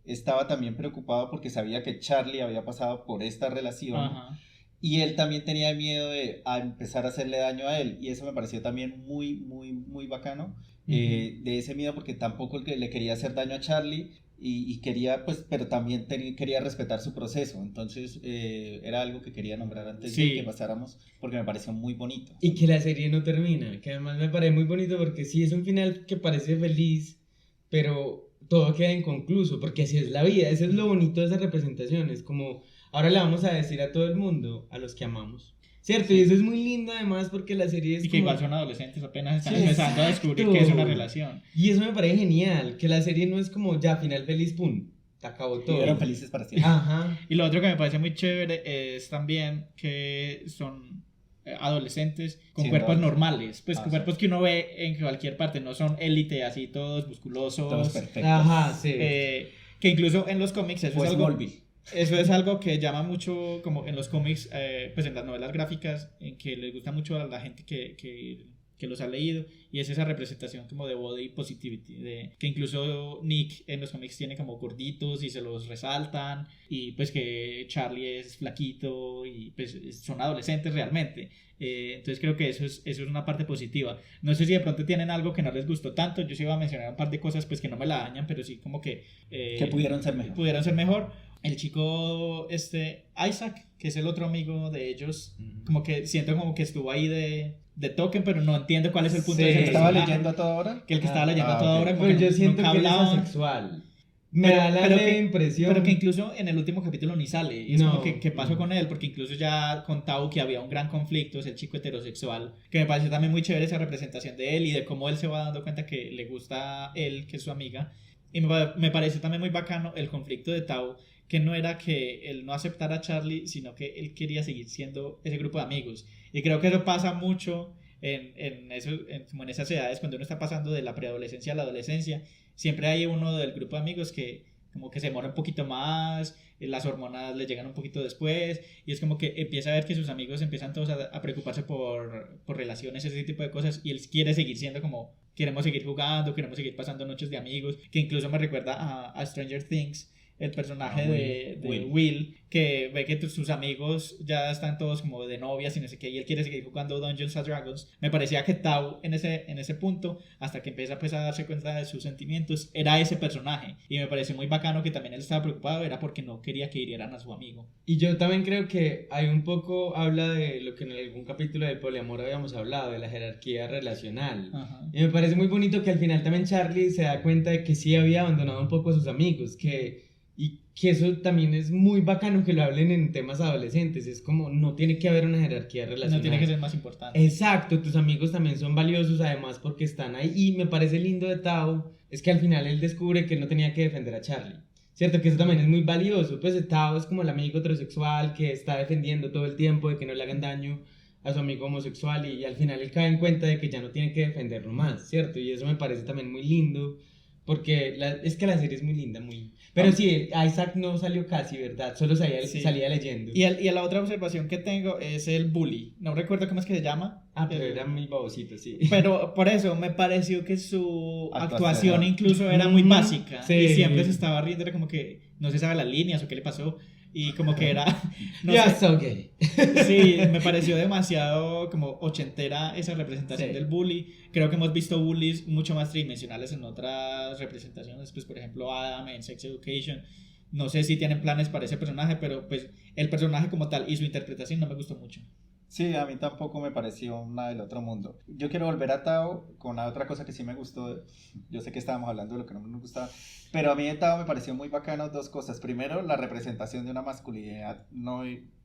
estaba también preocupado porque sabía que Charlie había pasado por esta relación. Ajá. Y él también tenía miedo a empezar a hacerle daño a él, y eso me pareció también muy, muy, muy bacano, de ese miedo, porque tampoco le quería hacer daño a Charlie, y quería, pues, pero también quería respetar su proceso. Entonces era algo que quería nombrar antes de que pasáramos, porque me pareció muy bonito. Y que la serie no termina, que además me parece muy bonito, porque sí es un final que parece feliz, pero todo queda inconcluso, porque así es la vida. Eso es lo bonito de esas representaciones, como ahora le vamos a decir a todo el mundo, a los que amamos, ¿cierto? Sí. Y eso es muy lindo además, porque la serie es y que como... igual son adolescentes, apenas están empezando a descubrir qué es una relación. Y eso me parece genial, que la serie no es como ya, final feliz, pum, te acabó todo. Y eran felices para siempre. Ajá. Y lo otro que me parece muy chévere es también que son adolescentes con cuerpos normales, pues con cuerpos que uno ve en cualquier parte, no son élite así todos musculosos, todos perfectos. Ajá, sí. Que incluso en los cómics eso pues es algo... Smallville. Eso es algo que llama mucho, como en los cómics, pues en las novelas gráficas, en que les gusta mucho a la gente que los ha leído, y es esa representación como de body positivity, que incluso Nick en los cómics tiene como gorditos y se los resaltan, y pues que Charlie es flaquito y pues son adolescentes realmente. Entonces creo que eso es una parte positiva. No sé si de pronto tienen algo que no les gustó tanto. Yo sí iba a mencionar un par de cosas pues que no me la dañan, pero sí como que pudieron ser mejor. El chico Isaac, que es el otro amigo de ellos, como que siento como que estuvo ahí de token, pero no entiendo cuál es el punto de ese ¿Estaba personaje. leyendo a toda hora? Que el que estaba leyendo a toda hora, como pero que yo siento que él es hablaban. asexual. Me da la leve impresión. Pero que incluso en el último capítulo ni sale. Y es como que ¿qué pasó con él? Porque incluso ya con Tao, que había un gran conflicto, es el chico heterosexual, que me pareció también muy chévere esa representación de él y de cómo él se va dando cuenta que le gusta a él, que es su amiga. Y me pareció también muy bacano el conflicto de Tao, que no era que él no aceptara a Charlie, sino que él quería seguir siendo ese grupo de amigos. Y creo que eso pasa mucho como en esas edades, cuando uno está pasando de la preadolescencia a la adolescencia. Siempre hay uno del grupo de amigos que como que se demora un poquito más, las hormonas le llegan un poquito después, y es como que empieza a ver que sus amigos empiezan todos a preocuparse por relaciones, ese tipo de cosas, y él quiere seguir siendo como, queremos seguir jugando, queremos seguir pasando noches de amigos, que incluso me recuerda a Stranger Things, el personaje de Will, que ve que sus amigos ya están todos como de novias y no sé qué, y él quiere seguir jugando Dungeons and Dragons. Me parecía que Tao en ese punto, hasta que empieza pues a darse cuenta de sus sentimientos, era ese personaje, y me pareció muy bacano que también él estaba preocupado, era porque no quería que hirieran a su amigo. Y yo también creo que hay un poco, habla de lo que en algún capítulo del poliamor habíamos hablado, de la jerarquía relacional. Ajá. Y me parece muy bonito que al final también Charlie se da cuenta de que sí había abandonado un poco a sus amigos, y que eso también es muy bacano que lo hablen en temas adolescentes. Es como, no tiene que haber una jerarquía relacional. No tiene que ser más importante. Exacto, tus amigos también son valiosos, además porque están ahí. Y me parece lindo de Tao, es que al final él descubre que él no tenía que defender a Charlie. Cierto, que eso también es muy valioso. Pues Tao es como el amigo heterosexual que está defendiendo todo el tiempo de que no le hagan daño a su amigo homosexual, y al final él cae en cuenta de que ya no tiene que defenderlo más, ¿cierto? Y eso me parece también muy lindo, porque es que la serie es muy linda, pero sí, Isaac no salió casi, ¿verdad? Solo salía leyendo. Y la otra observación que tengo es el bully. No recuerdo cómo es que se llama. Pero era muy babosito, sí. Pero por eso me pareció que su actuación incluso era muy básica. Sí. Y siempre se estaba riendo, era como que no se sabe las líneas o qué le pasó. Y como que era... No sé. So gay. Sí, me pareció demasiado como ochentera esa representación del bully. Creo que hemos visto bullies mucho más tridimensionales en otras representaciones. Pues por ejemplo Adam en Sex Education. No sé si tienen planes para ese personaje, pero pues el personaje como tal y su interpretación no me gustó mucho. Sí, a mí tampoco me pareció nada del otro mundo. Yo quiero volver a Tao con la otra cosa que sí me gustó. Yo sé que estábamos hablando de lo que no me gustaba, pero a mí de Tao me pareció muy bacano dos cosas. Primero, la representación de una masculinidad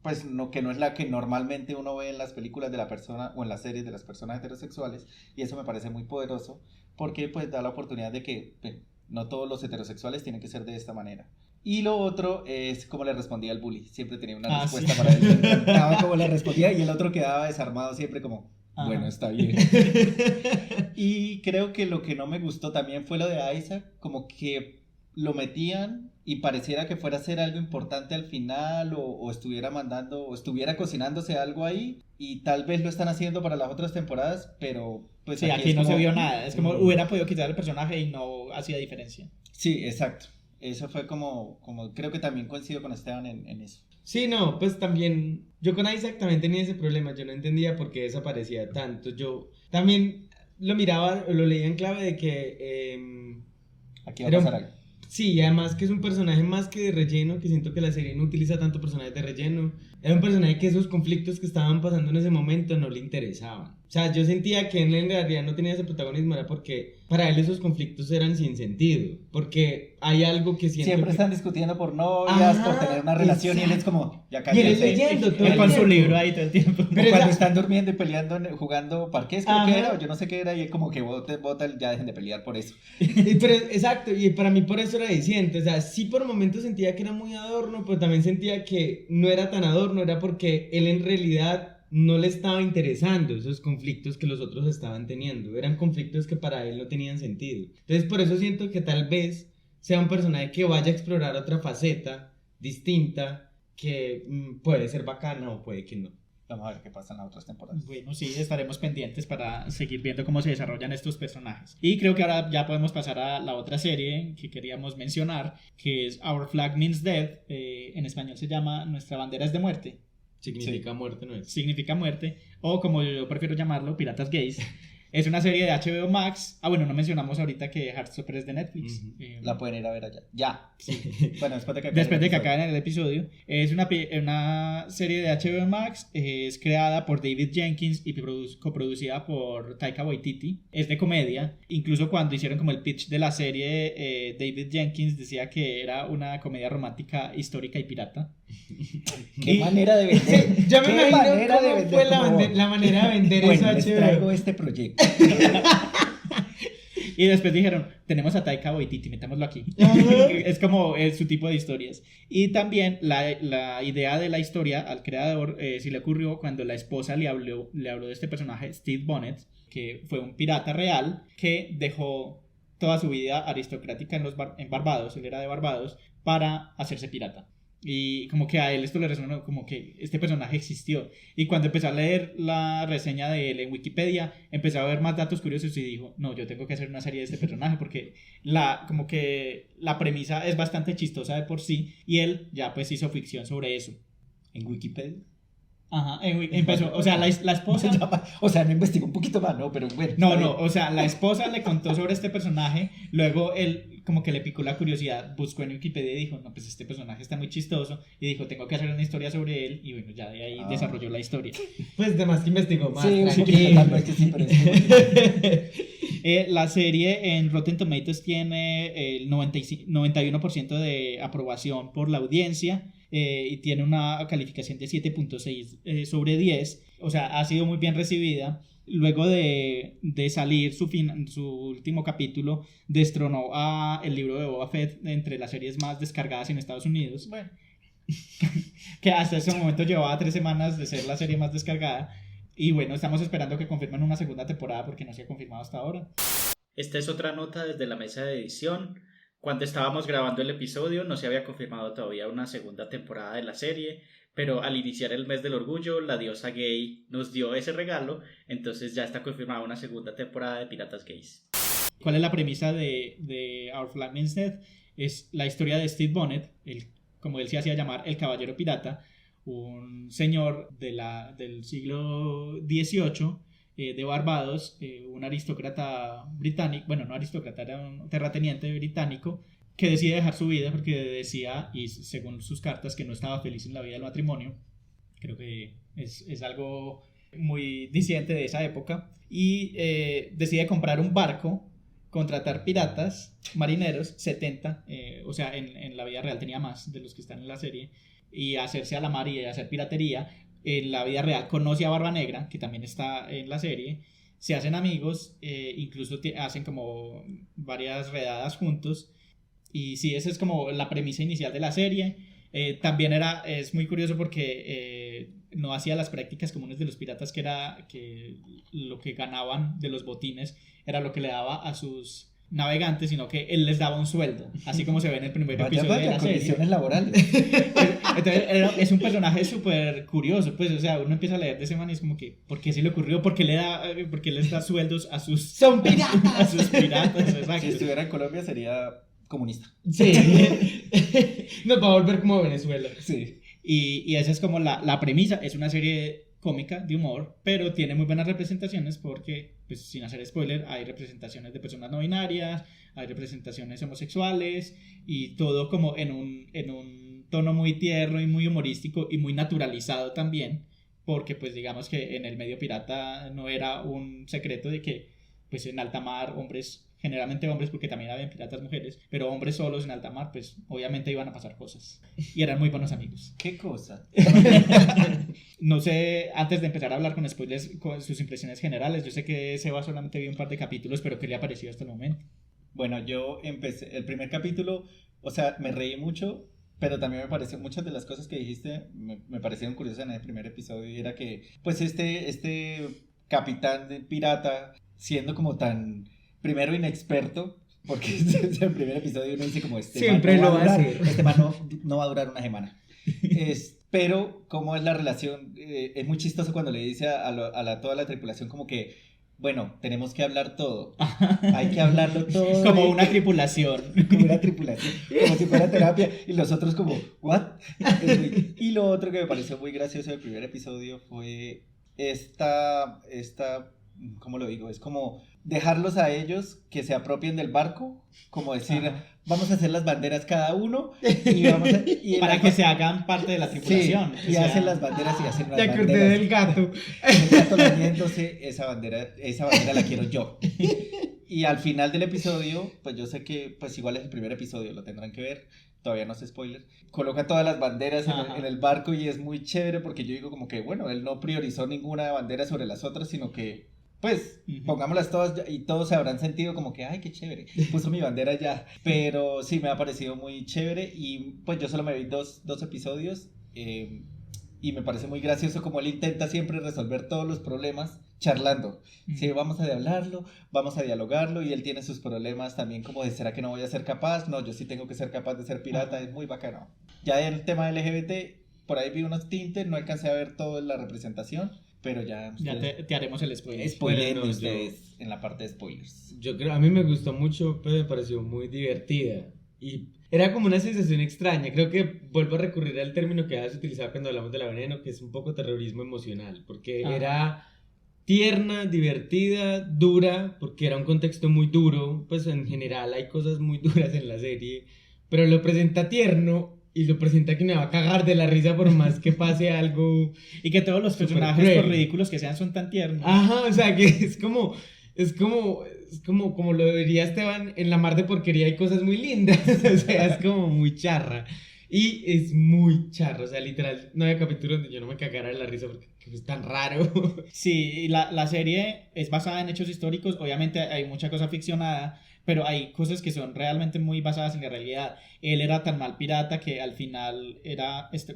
pues no, que no es la que normalmente uno ve en las películas de la persona o en las series de las personas heterosexuales, y eso me parece muy poderoso porque pues da la oportunidad de que no todos los heterosexuales tienen que ser de esta manera. Y lo otro es cómo le respondía al bully. Siempre tenía una respuesta sí. para él. Me encantaba cómo le respondía y el otro quedaba desarmado siempre como, bueno, está bien. Y creo que lo que no me gustó también fue lo de Isaac, como que lo metían y pareciera que fuera a ser algo importante al final o estuviera mandando o estuviera cocinándose algo ahí, y tal vez lo están haciendo para las otras temporadas, pero pues sí, aquí no se vio nada. Es como hubiera podido quitar el personaje y no hacía diferencia. Sí, exacto. Eso fue como creo que también coincido con Esteban en eso. Sí, no, pues también, yo con Isaac también tenía ese problema, yo no entendía por qué desaparecía tanto, yo también lo miraba, lo leía en clave de que... Aquí va a pasar algo. Sí, y además que es un personaje más que de relleno, que siento que la serie no utiliza tanto personajes de relleno. Era un personaje que esos conflictos que estaban pasando en ese momento no le interesaban. O sea, yo sentía que él en realidad no tenía ese protagonismo, era porque para él esos conflictos eran sin sentido. Porque hay algo que siento siempre que... están discutiendo por novias, por tener una relación, exacto. y él es como, ya Y él es cállate. leyendo todo Él el con su tiempo. libro ahí todo el tiempo. Pero cuando están durmiendo y peleando, jugando parqués, creo que Ajá. era, o yo no sé qué era, y él como que bota, ya dejen de pelear por eso. Pero, exacto, y para mí por eso era diciente, o sea, sí por momentos sentía que era muy adorno, pero también sentía que no era tan adorno, era porque él en realidad no le estaba interesando esos conflictos que los otros estaban teniendo, eran conflictos que para él no tenían sentido. Entonces por eso siento que tal vez sea un personaje que vaya a explorar otra faceta distinta, que puede ser bacana o puede que no. Vamos a ver qué pasa en las otras temporadas. Bueno, sí, estaremos pendientes para seguir viendo cómo se desarrollan estos personajes. Y creo que ahora ya podemos pasar a la otra serie que queríamos mencionar, que es Our Flag Means Death. En español se llama Nuestra bandera es de muerte. Significa muerte, ¿no es? Significa muerte, o como yo prefiero llamarlo, Piratas Gays. Es una serie de HBO Max. Bueno, no mencionamos ahorita que Heartstopper es de Netflix. La pueden ir a ver allá. Ya. Sí. Bueno, después de que acaben el episodio. Es una serie de HBO Max. Es creada por David Jenkins y coproducida por Taika Waititi. Es de comedia. Incluso cuando hicieron como el pitch de la serie, David Jenkins decía que era una comedia romántica histórica y pirata. Qué manera de vender. Yo me imagino cómo fue la manera de vender bueno, eso les traigo este proyecto. Y después dijeron, tenemos a Taika Waititi, metámoslo aquí. Es como su tipo de historias. Y también la idea de la historia al creador sí le ocurrió cuando la esposa le habló de este personaje, Steve Bonnet, que fue un pirata real que dejó toda su vida aristocrática en Barbados, él era de Barbados, para hacerse pirata. Y como que a él esto le resonó, como que este personaje existió. Y cuando empezó a leer la reseña de él en Wikipedia, empezó a ver más datos curiosos y dijo, no, yo tengo que hacer una serie de este personaje porque como que la premisa es bastante chistosa de por sí, y él ya pues hizo ficción sobre eso. ¿En Wikipedia? Ajá, empezó, o sea, la esposa... O sea, no investigó un poquito más, ¿no? Pero bueno. No, o sea, la esposa le contó sobre este personaje, luego él como que le picó la curiosidad, buscó en Wikipedia y dijo, no, pues este personaje está muy chistoso, y dijo, tengo que hacer una historia sobre él, y bueno, ya de ahí desarrolló la historia. Pues además que investigó más. Sí, la serie en Rotten Tomatoes tiene el 91% de aprobación por la audiencia, y tiene una calificación de 7.6 sobre 10, o sea, ha sido muy bien recibida. Luego de salir su último capítulo, destronó a el libro de Boba Fett entre las series más descargadas en Estados Unidos. Bueno, que hasta ese momento llevaba 3 semanas de ser la serie más descargada. Y bueno, estamos esperando que confirmen una segunda temporada porque no se ha confirmado hasta ahora. Esta es otra nota desde la mesa de edición. Cuando estábamos grabando el episodio no se había confirmado todavía una segunda temporada de la serie, pero al iniciar el mes del orgullo, la diosa gay nos dio ese regalo, entonces ya está confirmada una segunda temporada de Piratas Gays. ¿Cuál es la premisa de Our Flag Means Death? Es la historia de Steve Bonnet, como él se hacía llamar, el caballero pirata, un señor del siglo XVIII, de Barbados, un aristócrata británico, bueno, no aristócrata, era un terrateniente británico, que decide dejar su vida porque decía, y según sus cartas, que no estaba feliz en la vida del matrimonio. Creo que es algo muy disidente de esa época. Y decide comprar un barco, contratar piratas, marineros, 70, o sea, en la vida real tenía más de los que están en la serie, y hacerse a la mar y hacer piratería. En la vida real conoce a Barba Negra, que también está en la serie, se hacen amigos, incluso hacen como varias redadas juntos. Y sí, esa es como la premisa inicial de la serie. También es muy curioso porque no hacía las prácticas comunes de los piratas, que era que lo que ganaban de los botines era lo que le daba a sus navegantes, sino que él les daba un sueldo, así como se ve en el primer episodio de la serie. Condiciones laborales. Entonces es un personaje súper curioso, pues, o sea, uno empieza a leer de ese man y es como que, ¿por qué se le ocurrió? ¿Por qué les da sueldos a sus... ¡Son piratas! A sus piratas, exacto. Si estuviera en Colombia sería comunista. Sí. Nos va a volver como Venezuela. Sí. Y esa es como la premisa. Es una serie cómica, de humor, pero tiene muy buenas representaciones porque, pues sin hacer spoiler, hay representaciones de personas no binarias, hay representaciones homosexuales, y todo como en un tono muy tierno y muy humorístico y muy naturalizado también, porque pues digamos que en el medio pirata no era un secreto de que pues en alta mar generalmente hombres, porque también habían piratas mujeres, pero hombres solos en alta mar, pues obviamente iban a pasar cosas y eran muy buenos amigos. ¿Qué cosa? No sé, antes de empezar a hablar con spoilers, con sus impresiones generales, yo sé que Seba solamente vio un par de capítulos, pero ¿qué le ha parecido hasta el momento? Bueno, yo empecé el primer capítulo, o sea, me reí mucho, pero también me pareció, muchas de las cosas que dijiste me parecieron curiosas en el primer episodio, y era que, pues este capitán de pirata, siendo como tan, primero inexperto, porque es el primer episodio y uno dice como siempre man no lo va a durar, hacer. este man no va a durar una semana. Pero cómo es la relación, es muy chistoso cuando le dice a toda la tripulación como que, bueno, tenemos que hablar todo, hay que hablarlo todo. Como una tripulación. Como una tripulación, como si fuera terapia, y los otros como, ¿what? Y lo otro que me pareció muy gracioso del primer episodio fue esta, ¿cómo lo digo? Es como dejarlos a ellos que se apropien del barco, como decir, Ajá. Vamos a hacer las banderas cada uno para que se hagan parte de la tripulación. Sí, y hacen las banderas y hacen las Ya banderas. acordé del gato. El gato lamiéndose, esa bandera la quiero yo. Y al final del episodio, pues yo sé que pues igual es el primer episodio, lo tendrán que ver, todavía no es spoiler. Coloca todas las banderas en el barco y es muy chévere porque yo digo como que, bueno, él no priorizó ninguna bandera sobre las otras, sino que, pues, pongámoslas todas y todos se habrán sentido como que, ay, qué chévere, puso mi bandera ya. Pero sí, me ha parecido muy chévere y pues yo solo me vi dos episodios y me parece muy gracioso como él intenta siempre resolver todos los problemas charlando. Sí, vamos a hablarlo, vamos a dialogarlo, y él tiene sus problemas también como de, ¿será que no voy a ser capaz? No, yo sí tengo que ser capaz de ser pirata, es muy bacano. Ya el tema LGBT, por ahí vi unos tintes, no alcancé a ver toda la representación, pero ya te haremos el spoiler. Spoiler ustedes en la parte de spoilers. Yo creo, a mí me gustó mucho, pero me pareció muy divertida. Y era como una sensación extraña. Creo que vuelvo a recurrir al término que has utilizado cuando hablamos de La Veneno, que es un poco terrorismo emocional, porque era tierna, divertida, dura, porque era un contexto muy duro. Pues en general hay cosas muy duras en la serie, pero lo presenta tierno y lo presenta que me va a cagar de la risa por más que pase algo. Y que todos los personajes, por ridículos que sean, son tan tiernos. Ajá, o sea que es como lo diría Esteban, en la mar de porquería hay cosas muy lindas. O sea, es como muy charra. Y es muy charro, o sea, literal, no había capítulo donde yo no me cagara de la risa porque es tan raro. Sí, la serie es basada en hechos históricos, obviamente hay mucha cosa ficcionada, pero hay cosas que son realmente muy basadas en la realidad. Él era tan mal pirata que al final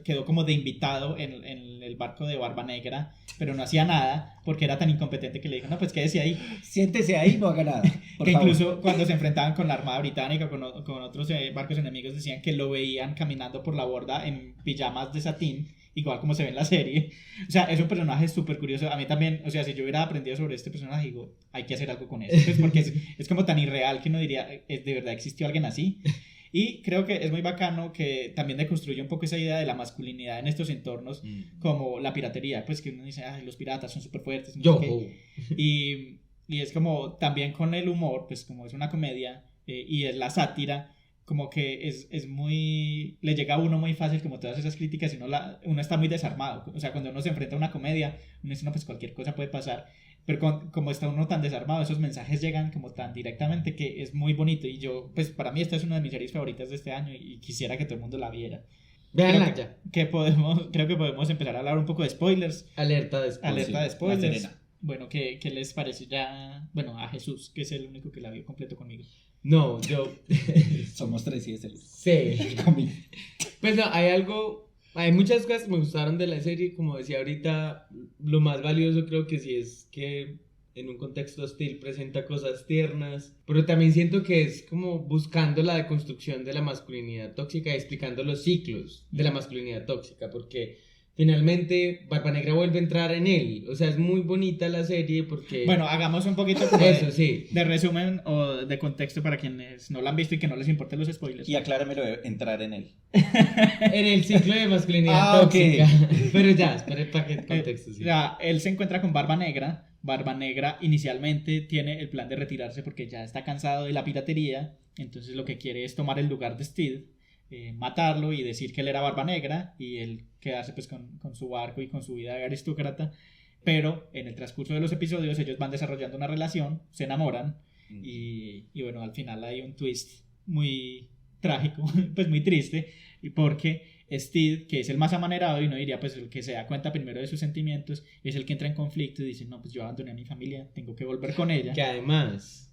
quedó como de invitado en el barco de Barba Negra, pero no hacía nada porque era tan incompetente que le dijo, no, pues quédese ahí. Siéntese ahí, no haga nada. Que incluso cuando se enfrentaban con la Armada Británica, con otros barcos enemigos, decían que lo veían caminando por la borda en pijamas de satín, igual como se ve en la serie. O sea, es un personaje súper curioso. A mí también, o sea, si yo hubiera aprendido sobre este personaje, digo, hay que hacer algo con eso, pues porque es como tan irreal que uno diría, ¿de verdad existió alguien así? Y creo que es muy bacano que también deconstruye un poco esa idea de la masculinidad en estos entornos, como la piratería, pues que uno dice, ay, los piratas son súper fuertes, no sé qué. Y es como también con el humor, pues como es una comedia y es la sátira, como que es muy, le llega a uno muy fácil como todas esas críticas y uno está muy desarmado, o sea, cuando uno se enfrenta a una comedia, uno dice, no, pues cualquier cosa puede pasar, pero como está uno tan desarmado, esos mensajes llegan como tan directamente que es muy bonito, y yo, pues para mí esta es una de mis series favoritas de este año y quisiera que todo el mundo la viera. Véanla ya. Creo que podemos empezar a hablar un poco de spoilers. Alerta de spoilers. Alerta de spoilers. La Serena. Bueno, ¿qué les parece ya? Bueno, a Jesús, que es el único que la vio completo conmigo. No, yo... Somos 3 y es el Sí. conmigo. Pues no, hay muchas cosas que me gustaron de la serie, como decía ahorita, lo más valioso creo que sí es que en un contexto hostil presenta cosas tiernas, pero también siento que es como buscando la deconstrucción de la masculinidad tóxica y explicando los ciclos de la masculinidad tóxica, porque finalmente Barba Negra vuelve a entrar en él, o sea, es muy bonita la serie porque... Bueno, hagamos un poquito como eso, sí. de resumen o de contexto para quienes no la han visto y que no les importen los spoilers. Y acláramelo de entrar en él. En el ciclo de masculinidad tóxica. Pero ya, espere para qué contexto, sí. Él se encuentra con Barba Negra. Barba Negra inicialmente tiene el plan de retirarse porque ya está cansado de la piratería, entonces lo que quiere es tomar el lugar de Steed, matarlo y decir que él era Barba Negra y él quedarse pues con su barco y con su vida de aristócrata, pero en el transcurso de los episodios ellos van desarrollando una relación, se enamoran y bueno, al final hay un twist muy trágico, pues muy triste, porque Steed, que es el más amanerado y no diría pues el que se da cuenta primero de sus sentimientos, es el que entra en conflicto y dice, no, pues yo abandoné a mi familia, tengo que volver con ella. Que además,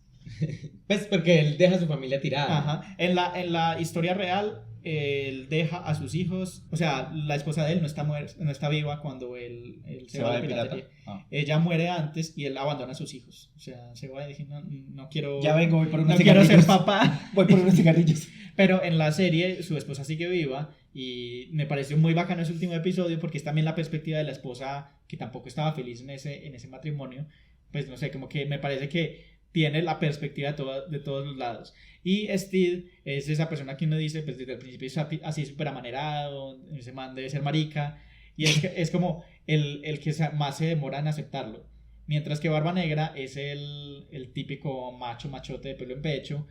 pues porque él deja a su familia tirada. Ajá. En la historia real, él deja a sus hijos, o sea, la esposa de él no está viva cuando él se va de piratería. Ella muere antes y él abandona a sus hijos, o sea, se va y dice, no quiero... Ya vengo, voy por unos no quiero cigarrillos. ser papá. Voy por unos cigarrillos. Pero en la serie su esposa sigue viva y me pareció muy bacano ese último episodio porque es también la perspectiva de la esposa que tampoco estaba feliz en ese matrimonio. Pues no sé, como que me parece que tiene la perspectiva de todos los lados. Y Steed es esa persona que uno dice, pues desde el principio es así súper amanerado, ese man debe ser marica, y es como el que más se demora en aceptarlo. Mientras que Barba Negra es el típico machote de pelo en pecho,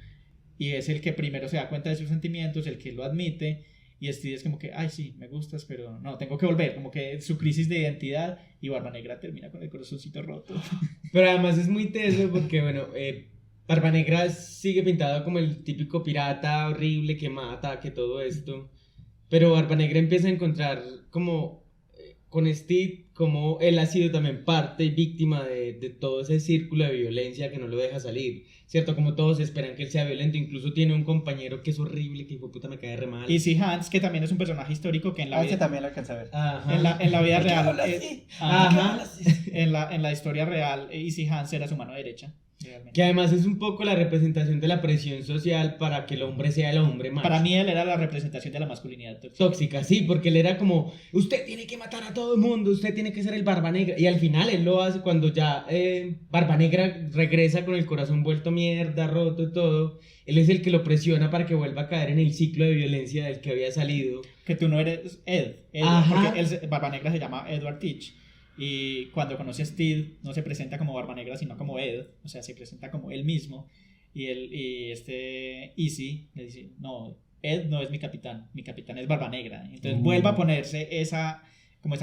y es el que primero se da cuenta de sus sentimientos, el que lo admite, y Steed es como que, ay sí, me gustas, pero no, tengo que volver, como que su crisis de identidad, y Barba Negra termina con el corazoncito roto. Pero además es muy teso porque, bueno, Barba Negra sigue pintado como el típico pirata horrible que mata, que todo esto, pero Barba Negra empieza a encontrar como con Steed, como él ha sido también parte y víctima de todo ese círculo de violencia que no lo deja salir, ¿cierto? Como todos esperan que él sea violento, incluso tiene un compañero que es horrible, que hijo de puta me cae re mal. Easy Hans, que también es un personaje histórico que en la vida... también lo alcanza a ver. Ajá. En la vida real... Ajá. En la historia real, Easy Hans era su mano derecha. Realmente. Que además es un poco la representación de la presión social para que el hombre sea el hombre macho. Para mí él era la representación de la masculinidad tóxica. Tóxica, sí, porque él era como, usted tiene que matar a todo el mundo, usted tiene que ser el Barba Negra. Y al final él lo hace cuando ya Barba Negra regresa con el corazón vuelto mierda, roto y todo. Él es el que lo presiona para que vuelva a caer en el ciclo de violencia del que había salido. Que tú no eres Ed Ajá. porque Barba Negra se llama Edward Teach. Y cuando conoce a Steed no se presenta como Barba Negra sino como Ed, o sea, se presenta como él mismo. Y Easy le dice, no, Ed no es mi capitán es Barba Negra. Entonces vuelve a ponerse esa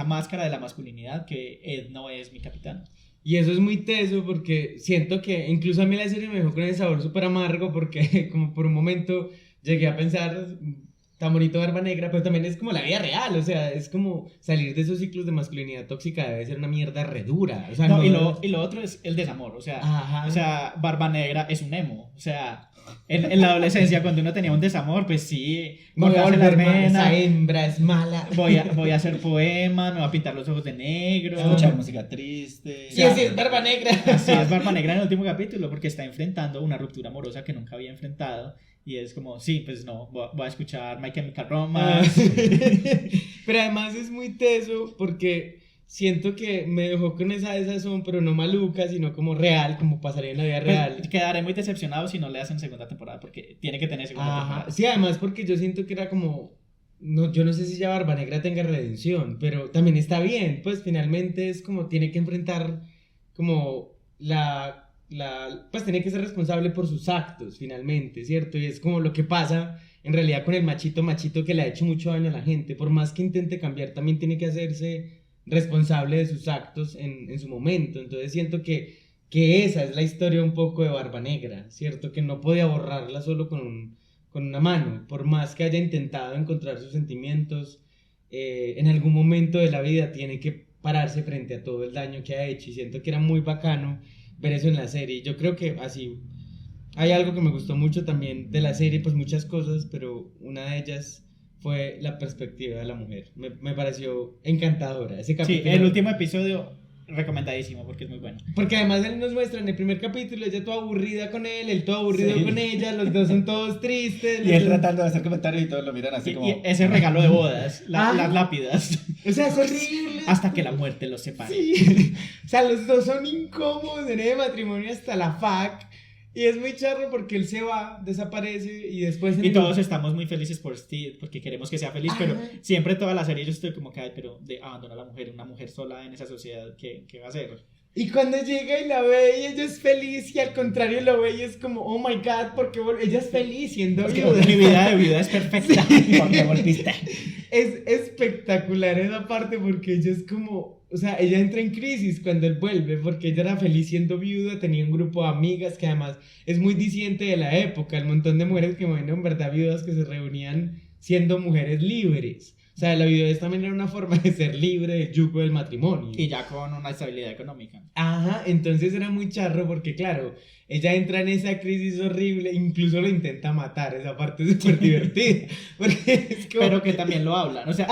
máscara de la masculinidad, que Ed no es mi capitán. Y eso es muy teso porque siento que incluso a mí la serie me dejó con el sabor súper amargo porque como por un momento llegué a pensar, tan bonito Barba Negra, pero también es como la vida real, o sea, es como salir de esos ciclos de masculinidad tóxica debe ser una mierda re dura. O sea, no, y lo otro es el desamor, o Ajá. sea, Barba Negra es un emo, o sea, en la adolescencia cuando uno tenía un desamor, pues sí, voy a volver mal, esa mena, hembra es mala. voy a hacer poema, me voy a pintar los ojos de negro. Escuchar música triste. Sí, así es Barba Negra. Así es Barba Negra en el último capítulo, porque está enfrentando una ruptura amorosa que nunca había enfrentado. Y es como, sí, pues no, voy a escuchar My Chemical Romance. Pero además es muy teso porque siento que me dejó con esa desazón, pero no maluca, sino como real, como pasaría en la vida real. Pues, quedaré muy decepcionado si no le hacen segunda temporada, porque tiene que tener segunda temporada. Sí, además porque yo siento que era como... No, yo no sé si ya Barba Negra tenga redención, pero también está bien, pues finalmente es como tiene que enfrentar como la pues tiene que ser responsable por sus actos, finalmente, ¿cierto? Y es como lo que pasa en realidad con el machito que le ha hecho mucho daño a la gente. Por más que intente cambiar, también tiene que hacerse responsable de sus actos en su momento. Entonces siento que esa es la historia un poco de Barba Negra, ¿cierto? Que no podía borrarla solo con una mano. Por más que haya intentado encontrar sus sentimientos, en algún momento de la vida tiene que pararse frente a todo el daño que ha hecho. Y siento que era muy bacano ver eso en la serie. Yo creo que así hay algo que me gustó mucho también de la serie, pues muchas cosas, pero una de ellas fue la perspectiva de la mujer. Me pareció encantadora ese capítulo. Sí, el último episodio recomendadísimo porque es muy bueno. Porque además él nos muestra en el primer capítulo ella toda aburrida con él todo aburrido con ella, los dos son todos tristes. Y él tratando de hacer comentarios y todos lo miran así como... Y ese regalo de bodas, las lápidas. O sea, es horrible. Hasta que la muerte los separe. Sí. O sea, los dos son incómodos en el matrimonio hasta la fac. Y es muy charro porque él se va, desaparece y después... Y todos estamos muy felices por Steve porque queremos que sea feliz, pero siempre toda la serie yo estoy como que, ay, pero abandona a la mujer, una mujer sola en esa sociedad, ¿qué va a hacer? Y cuando llega y la ve y ella es feliz y al contrario lo ve y es como, oh my god, porque ella es feliz siendo viuda. Mi vida de viuda es perfecta. Porque volviste. Es espectacular esa parte porque ella es como... O sea, ella entra en crisis cuando él vuelve porque ella era feliz siendo viuda, tenía un grupo de amigas que además es muy disidente de la época, el montón de mujeres que bueno, en verdad viudas que se reunían siendo mujeres libres. O sea, la viudez también era una forma de ser libre del yugo del matrimonio. Y ya con una estabilidad económica. Ajá, entonces era muy charro porque claro, ella entra en esa crisis horrible, incluso lo intenta matar, esa parte es súper divertida. Porque es como... Pero que también lo hablan, o sea,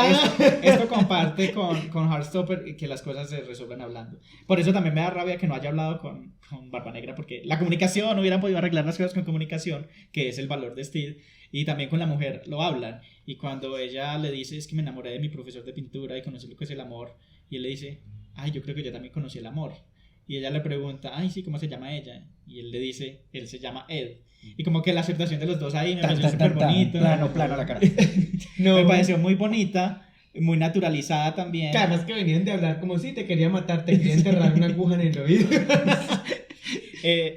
esto comparte con Heartstopper que las cosas se resuelven hablando. Por eso también me da rabia que no haya hablado con Barba Negra, porque la comunicación, hubieran podido arreglar las cosas con comunicación, que es el valor de Steve, y también con la mujer lo hablan. Y cuando ella le dice, es que me enamoré de mi profesor de pintura y conocí lo que es el amor, y él le dice, ay, yo creo que yo también conocí el amor. Y ella le pregunta, ay, sí, ¿cómo se llama ella? Y él le dice, él se llama Ed. Y como que la aceptación de los dos ahí me pareció súper bonito. Plano la cara. No, me pareció muy bonita, muy naturalizada también. Que además que venían de hablar como si te quería matar, te quería enterrar una aguja en el oído.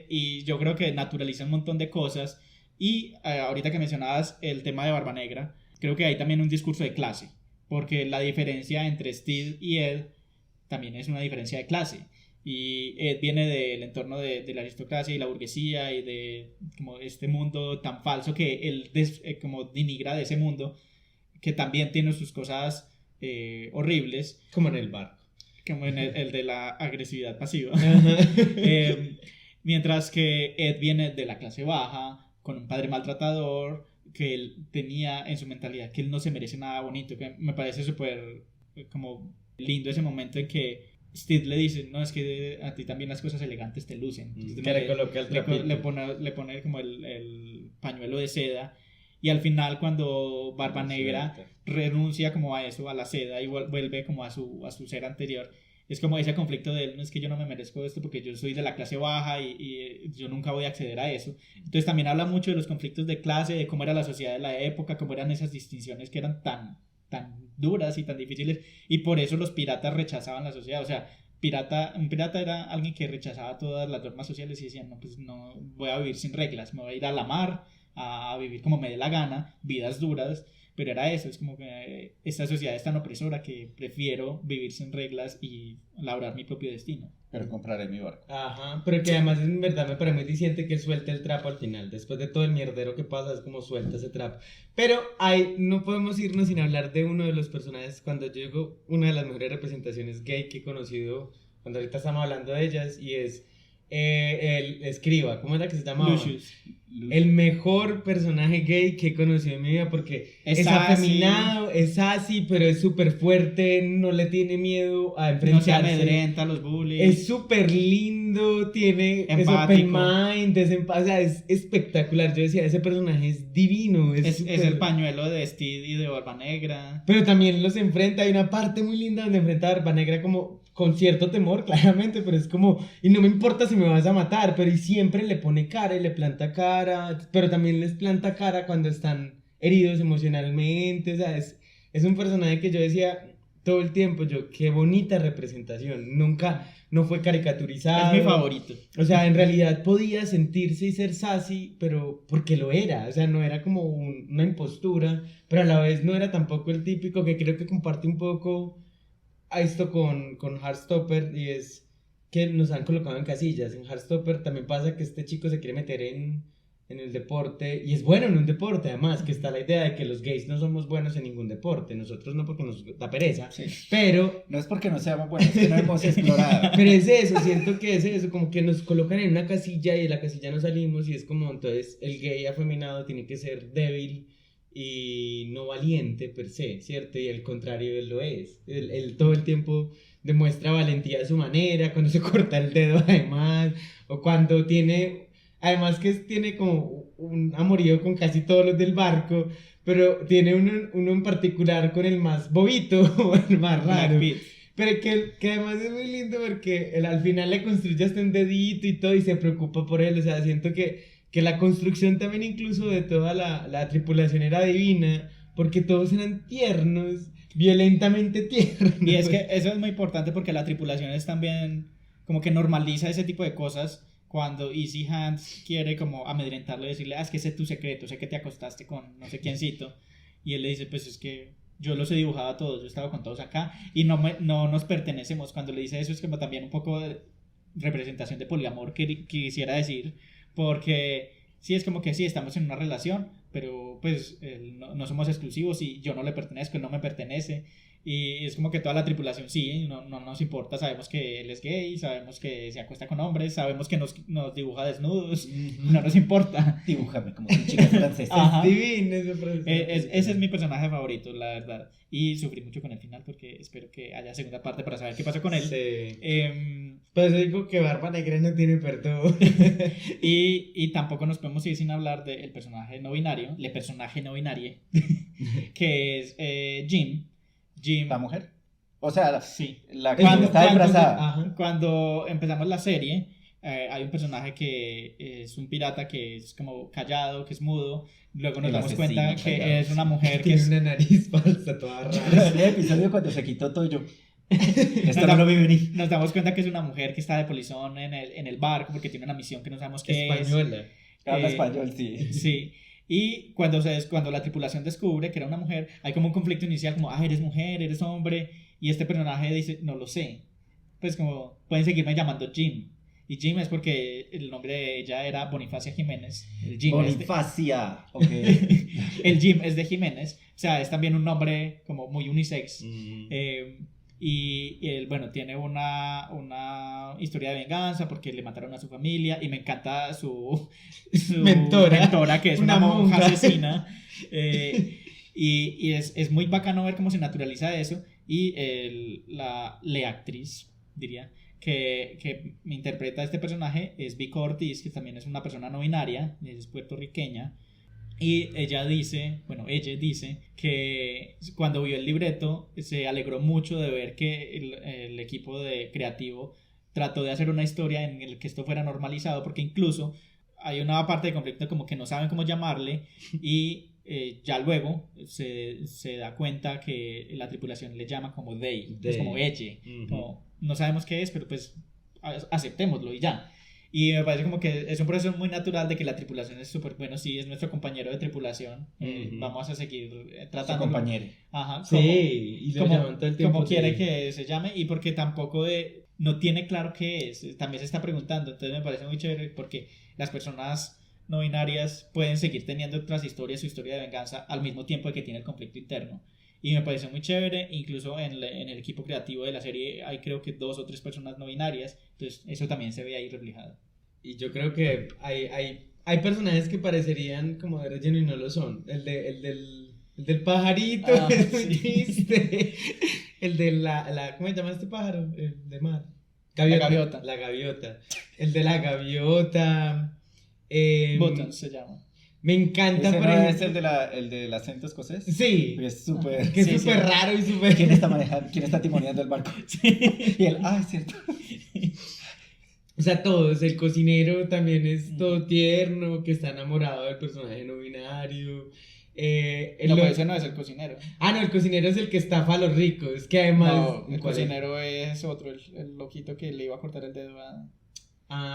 Y yo creo que naturaliza un montón de cosas. Y ahorita que mencionabas el tema de Barba Negra, creo que hay también un discurso de clase, porque la diferencia entre Steve y Ed también es una diferencia de clase. Y Ed viene del entorno de la aristocracia y la burguesía y de como este mundo tan falso que él como denigra de ese mundo, que también tiene sus cosas horribles. Como en el bar. Como en el de la agresividad pasiva. Mientras que Ed viene de la clase baja, con un padre maltratador, que él tenía en su mentalidad que él no se merece nada bonito, que me parece súper como lindo ese momento en que Steve le dice, no, es que a ti también las cosas elegantes te lucen. Entonces, que le coloca el trapito. Le pone como el pañuelo de seda, y al final cuando Barba Negra renuncia como a eso, a la seda, y vuelve como a su ser anterior, es como ese conflicto de él, no es que yo no me merezco esto porque yo soy de la clase baja y yo nunca voy a acceder a eso. Entonces también habla mucho de los conflictos de clase, de cómo era la sociedad de la época, cómo eran esas distinciones que eran tan duras y tan difíciles, y por eso los piratas rechazaban la sociedad. O sea, un pirata era alguien que rechazaba todas las normas sociales y decían, no, pues no voy a vivir sin reglas, me voy a ir a la mar a vivir como me dé la gana, vidas duras. Pero era eso, es como que esta sociedad es tan opresora que prefiero vivir sin reglas y labrar mi propio destino. Pero compraré mi barco. Ajá, pero que además en verdad me parece muy diciente que él suelte el trapo al final. Después de todo el mierdero que pasa, es como suelta ese trapo. Pero no podemos irnos sin hablar de uno de los personajes. Cuando yo digo una de las mejores representaciones gay que he conocido, cuando ahorita estamos hablando de ellas, y es el escriba, ¿cómo era que se llamaba? Lucius. El mejor personaje gay que he conocido en mi vida, porque es afeminado, es así, pero es súper fuerte, no le tiene miedo a enfrentarse. No se amedrenta a los bullies. Es súper lindo, tiene es open mind, o sea, es espectacular. Yo decía, ese personaje es divino. Es el pañuelo de Steve y de Barba Negra. Pero también los enfrenta, hay una parte muy linda donde enfrenta a Barba Negra como con cierto temor, claramente, pero es como, y no me importa si me vas a matar, pero y siempre le pone cara y le planta cara, pero también les planta cara cuando están heridos emocionalmente. O sea, es un personaje que yo decía, todo el tiempo, qué bonita representación, nunca, no fue caricaturizado. Es mi favorito. O sea, en realidad podía sentirse y ser sassy, pero porque lo era, o sea, no era como una impostura, pero a la vez no era tampoco el típico que creo que comparte un poco a esto con Heartstopper, y es que nos han colocado en casillas. En Heartstopper también pasa que este chico se quiere meter en el deporte, y es bueno en un deporte, además, que está la idea de que los gays no somos buenos en ningún deporte, nosotros no, porque nos da pereza, Sí. pero No es porque no seamos buenos, es que no hemos explorado. pero es eso, siento que es eso, como que nos colocan en una casilla y de la casilla no salimos, y es como, entonces el gay afeminado tiene que ser débil y no valiente per se, ¿cierto? Y al contrario, él lo es. Él todo el tiempo demuestra valentía a su manera, cuando se corta el dedo además, o cuando tiene, además que tiene como un amorío con casi todos los del barco, pero tiene uno en particular con el más bobito, o el más raro. Pero que además es muy lindo porque él al final le construye hasta un dedito y todo y se preocupa por él. O sea, siento que la construcción también incluso de toda la tripulación era divina, porque todos eran tiernos, violentamente tiernos. Y es que eso es muy importante porque la tripulación es también como que normaliza ese tipo de cosas. Cuando Easy Hands quiere como amedrentarlo y decirle, es que ese es tu secreto, sé que te acostaste con no sé quiéncito. Y él le dice, pues es que yo los he dibujado a todos, yo he estado con todos acá y no nos pertenecemos. Cuando le dice eso es como también un poco de representación de poliamor que quisiera decir, porque sí es como que sí, estamos en una relación, pero pues no somos exclusivos y yo no le pertenezco, él no me pertenece. Y es como que toda la tripulación sí, no nos importa, sabemos que él es gay, sabemos que se acuesta con hombres, sabemos que nos dibuja desnudos, no nos importa. Dibújame como un chico francés. Es divino ese es mi personaje favorito, la verdad. Y sufrí mucho con el final porque espero que haya segunda parte para saber qué pasó con él. Sí. Pues digo que Barba Negra no tiene perdón. y tampoco nos podemos ir sin hablar del personaje no binario, que es Jim. ¿La mujer? O sea, sí. La que está embarazada. Cuando empezamos la serie, hay un personaje que es un pirata que es como callado, que es mudo. Luego nos damos cuenta que es una mujer que tiene una nariz falsa, toda rara. El episodio cuando se quitó todo yo. Esto no lo vi venir. Nos damos cuenta que es una mujer que está de polizón en el barco porque tiene una misión que no sabemos qué es. Española. Habla español, sí. Sí. Y cuando la tripulación descubre que era una mujer, hay como un conflicto inicial, como, eres mujer, eres hombre, y este personaje dice, no lo sé. Pues como, pueden seguirme llamando Jim. Y Jim es porque el nombre de ella era Bonifacia Jiménez. El Jim Bonifacia, el Jim es de Jiménez, o sea, es también un nombre como muy unisex. Y él, bueno, tiene una historia de venganza porque le mataron a su familia y me encanta su mentora, que es una monja asesina. Y es muy bacano ver cómo se naturaliza eso. Y la actriz, diría, que me interpreta este personaje es Vico Ortiz, que también es una persona no binaria, es puertorriqueña. Y ella dice que cuando vio el libreto se alegró mucho de ver que el equipo creativo trató de hacer una historia en la que esto fuera normalizado, porque incluso hay una parte de conflicto como que no saben cómo llamarle y ya luego se da cuenta que la tripulación le llama como they. Es como ella, no sabemos qué es, pero pues aceptémoslo y ya. Y me parece como que es un proceso muy natural de que la tripulación es súper bueno, sí, es nuestro compañero de tripulación. Vamos a seguir tratando. Compañero. Ajá. Sí, y lo llaman todo el tiempo. Como quiere que se llame y porque tampoco no tiene claro qué es. También se está preguntando. Entonces me parece muy chévere porque las personas no binarias pueden seguir teniendo otras historias, su historia de venganza al mismo tiempo que tiene el conflicto interno. Y me parece muy chévere, incluso en el equipo creativo de la serie hay creo que 2 o 3 personas no binarias, entonces eso también se ve ahí reflejado. Y yo creo que hay personajes que parecerían como de relleno y no lo son. El del pajarito es un chiste. El de ¿cómo se llama este pájaro? El de mar. Gaviota. La gaviota. El de la gaviota. Buttons se llama. Me encanta. ¿Ese no es el del acento escocés? Sí. Es súper. Que es súper raro y súper. ¿Quién está manejando? ¿Quién está timoneando el barco? Sí. Y él, es cierto. O sea, todos. El cocinero también es todo tierno, que está enamorado del personaje no binario. No, pues ese no es el cocinero. No, el cocinero es el que estafa a los ricos, que además... No, el cocinero es otro, el loquito que le iba a cortar el dedo a...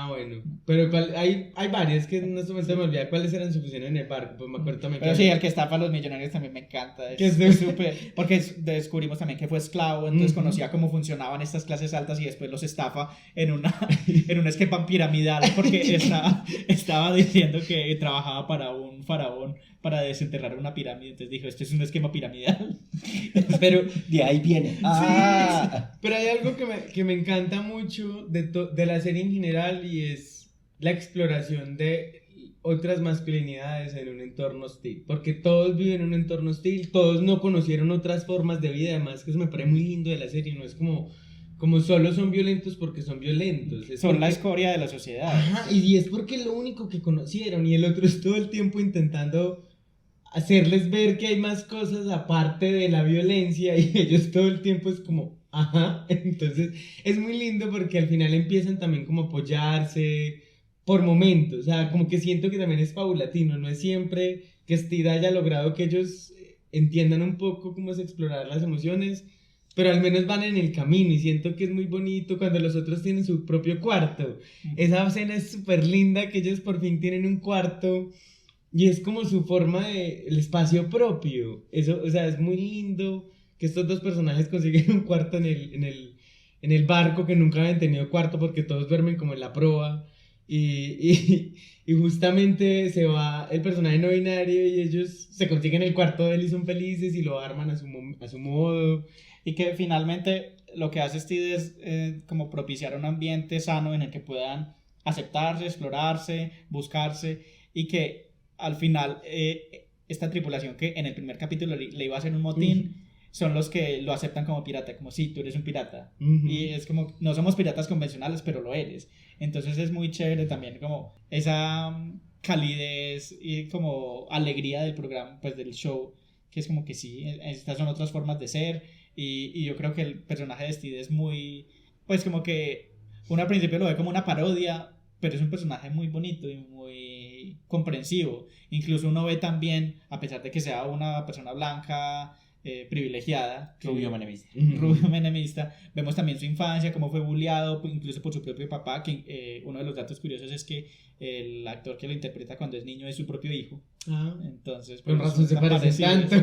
Bueno, pero hay varios que en este momento me olvidé cuáles eran su función en el barco, pues me acuerdo también. Pero sí, el que estafa a los millonarios también me encanta, es súper, porque descubrimos también que fue esclavo, entonces conocía cómo funcionaban estas clases altas y después los estafa en un esquema piramidal, porque estaba diciendo que trabajaba para un faraón para desenterrar una pirámide, entonces dijo, esto es un esquema piramidal. Pero de ahí viene. Sí, pero hay algo que me encanta mucho de la serie en general y es la exploración de otras masculinidades en un entorno hostil, porque todos viven en un entorno hostil, todos no conocieron otras formas de vida, además que eso me parece muy lindo de la serie, no es como solo son violentos porque son violentos. Son la escoria de la sociedad. Ajá, y es porque es lo único que conocieron y el otro es todo el tiempo intentando hacerles ver que hay más cosas aparte de la violencia y ellos todo el tiempo es como, entonces es muy lindo porque al final empiezan también como a apoyarse por momentos, o sea, como que siento que también es paulatino, no es siempre que Steve haya logrado que ellos entiendan un poco cómo es explorar las emociones, pero al menos van en el camino y siento que es muy bonito cuando los otros tienen su propio cuarto. Esa escena es súper linda que ellos por fin tienen un cuarto. Y es como su forma de el espacio propio. Eso, o sea, es muy lindo que estos dos personajes consiguen un cuarto en el barco, que nunca habían tenido cuarto porque todos duermen como en la proa. Y justamente se va el personaje no binario y ellos se consiguen el cuarto de él y son felices y lo arman a su modo. Y que finalmente lo que hace Steve es como propiciar un ambiente sano en el que puedan aceptarse, explorarse, buscarse y que al final esta tripulación que en el primer capítulo le iba a hacer un motín son los que lo aceptan como pirata, como sí, tú eres un pirata y es como, no somos piratas convencionales pero lo eres, entonces es muy chévere también como esa calidez y como alegría del programa, pues del show, que es como que sí, estas son otras formas de ser y yo creo que el personaje de Steve es muy, pues como que uno al principio lo ve como una parodia, pero es un personaje muy bonito y muy comprensivo. Incluso uno ve también, a pesar de que sea una persona blanca, privilegiada, rubio menemista, vemos también su infancia, cómo fue bulleado, incluso por su propio papá, que uno de los datos curiosos es que el actor que lo interpreta cuando es niño es su propio hijo. Entonces, por razón se parece tanto.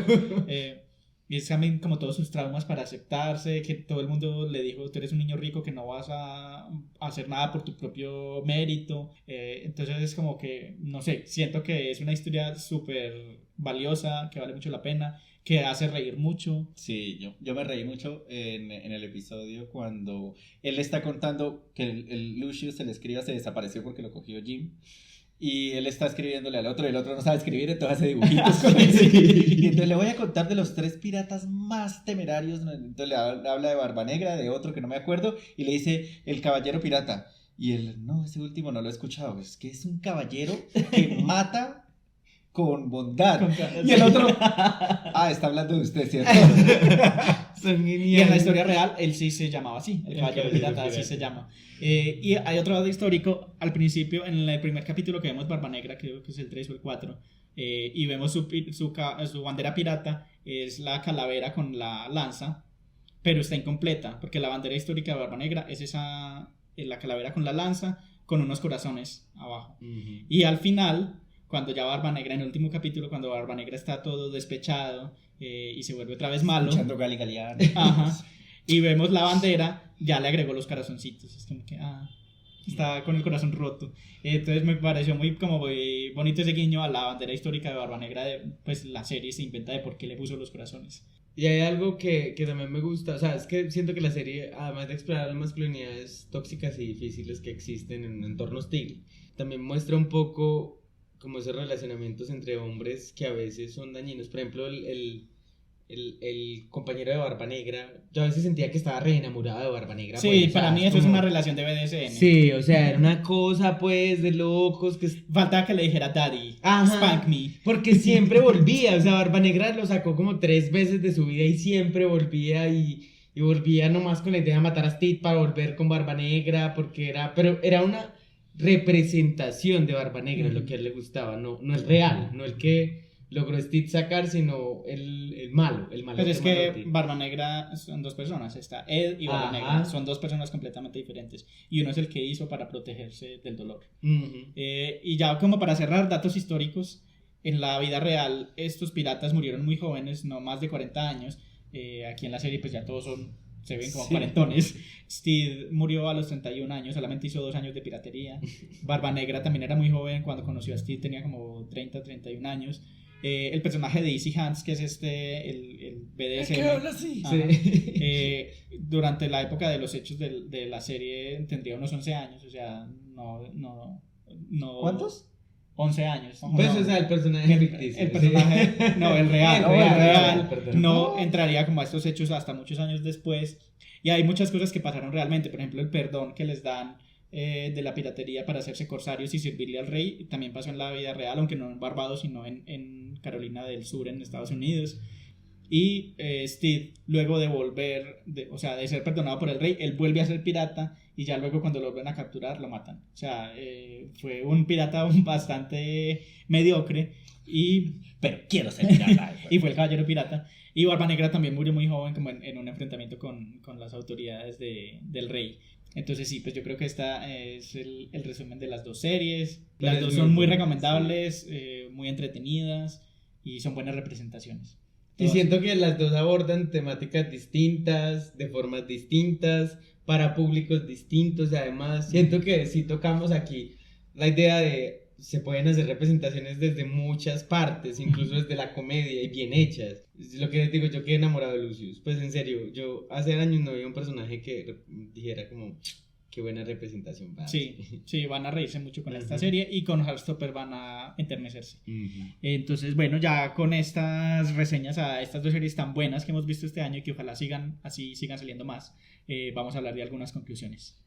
Y es también como todos sus traumas para aceptarse, que todo el mundo le dijo, tú eres un niño rico que no vas a hacer nada por tu propio mérito. Entonces es como que, no sé, siento que es una historia súper valiosa, que vale mucho la pena, que hace reír mucho. Sí, yo me reí mucho en el episodio cuando él está contando que el Lucius, el escriba, se desapareció porque lo cogió Jim. Y él está escribiéndole al otro y el otro no sabe escribir, entonces hace dibujitos con él. Y entonces le voy a contar de los 3 piratas más temerarios. Entonces le habla de Barba Negra, de otro que no me acuerdo, y le dice el caballero pirata. Y él, no, ese último no lo he escuchado. Es que es un caballero que mata con bondad. Y el otro, está hablando de usted, ¿cierto? Son geniales. Y en la historia real, él sí se llamaba así, el caballero pirata, así se llama. Y hay otro dato histórico, al principio, en el primer capítulo que vemos Barba Negra, creo que es el 3 o el 4, y vemos su bandera pirata, es la calavera con la lanza, pero está incompleta, porque la bandera histórica de Barba Negra es la calavera con la lanza, con unos corazones abajo. Y al final, cuando ya Barba Negra, en el último capítulo, cuando Barba Negra está todo despechado y se vuelve otra vez malo, escuchando Gali Galiano, y vemos la bandera, ya le agregó los corazoncitos, es como que está con el corazón roto. Entonces me pareció muy bonito ese guiño a la bandera histórica de Barba Negra, pues la serie se inventa de por qué le puso los corazones. Y hay algo que también me gusta, o sea, es que siento que la serie, además de explorar las masculinidades tóxicas y difíciles que existen en un entorno hostil, también muestra un poco como esos relacionamientos entre hombres que a veces son dañinos. Por ejemplo, el compañero de Barba Negra, yo a veces sentía que estaba re enamorado de Barba Negra. Sí, pues, para mí eso es una relación de BDSM. Sí, o sea, era una cosa pues de locos que... Faltaba que le dijera daddy, spank me. Porque siempre volvía, o sea, Barba Negra lo sacó como 3 veces de su vida y siempre volvía y volvía nomás con la idea de matar a Steve para volver con Barba Negra, pero era una representación de Barba Negra lo que a él le gustaba, no es real, no el que logró Steve sacar, sino el malo. Pero es que Barba Negra son dos personas, está Ed y Barba Negra, son dos personas completamente diferentes, y uno es el que hizo para protegerse del dolor. Y ya como para cerrar, datos históricos. En la vida real estos piratas murieron muy jóvenes, no más de 40 años. Aquí en la serie pues ya todos se ven como cuarentones. Steve murió a los 31 años, solamente hizo 2 años de piratería. Barba Negra también era muy joven, cuando conoció a Steve tenía como 31 años. El personaje de Easy Hands, que es el BDSM, ¿qué habla así? durante la época de los hechos de la serie tendría unos 11 años, o sea, no ¿Cuántos? 11 años. Pues, o sea, el personaje ficticio. El personaje, no, el real, perdón. no entraría como a estos hechos hasta muchos años después. Y hay muchas cosas que pasaron realmente, por ejemplo, el perdón que les dan de la piratería para hacerse corsarios y servirle al rey, también pasó en la vida real, aunque no en Barbados, sino en Carolina del Sur, en Estados Unidos. Y Steve, luego de volver, de ser perdonado por el rey, él vuelve a ser pirata, y ya luego cuando lo vuelven a capturar lo matan. O sea, fue un pirata bastante mediocre, pero quiero ser pirata. y fue el caballero pirata. Y Barba Negra también murió muy joven, como en un enfrentamiento con las autoridades del rey. Entonces sí, pues yo creo que esta es el resumen de las dos series. Las dos son muy recomendables, muy entretenidas, y son buenas representaciones. Y siento que las dos abordan temáticas distintas, de formas distintas, para públicos distintos. Además, siento que sí tocamos aquí la idea de se pueden hacer representaciones desde muchas partes, incluso desde la comedia, y bien hechas. Es lo que les digo, yo quedé enamorado de Lucius. Pues en serio, yo hace años no veía un personaje que dijera como... Qué buena representación. Sí, van a reírse mucho con esta serie, y con Heartstopper van a enternecerse. Entonces, bueno, ya con estas reseñas a estas dos series tan buenas que hemos visto este año, y que ojalá sigan saliendo más, vamos a hablar de algunas conclusiones.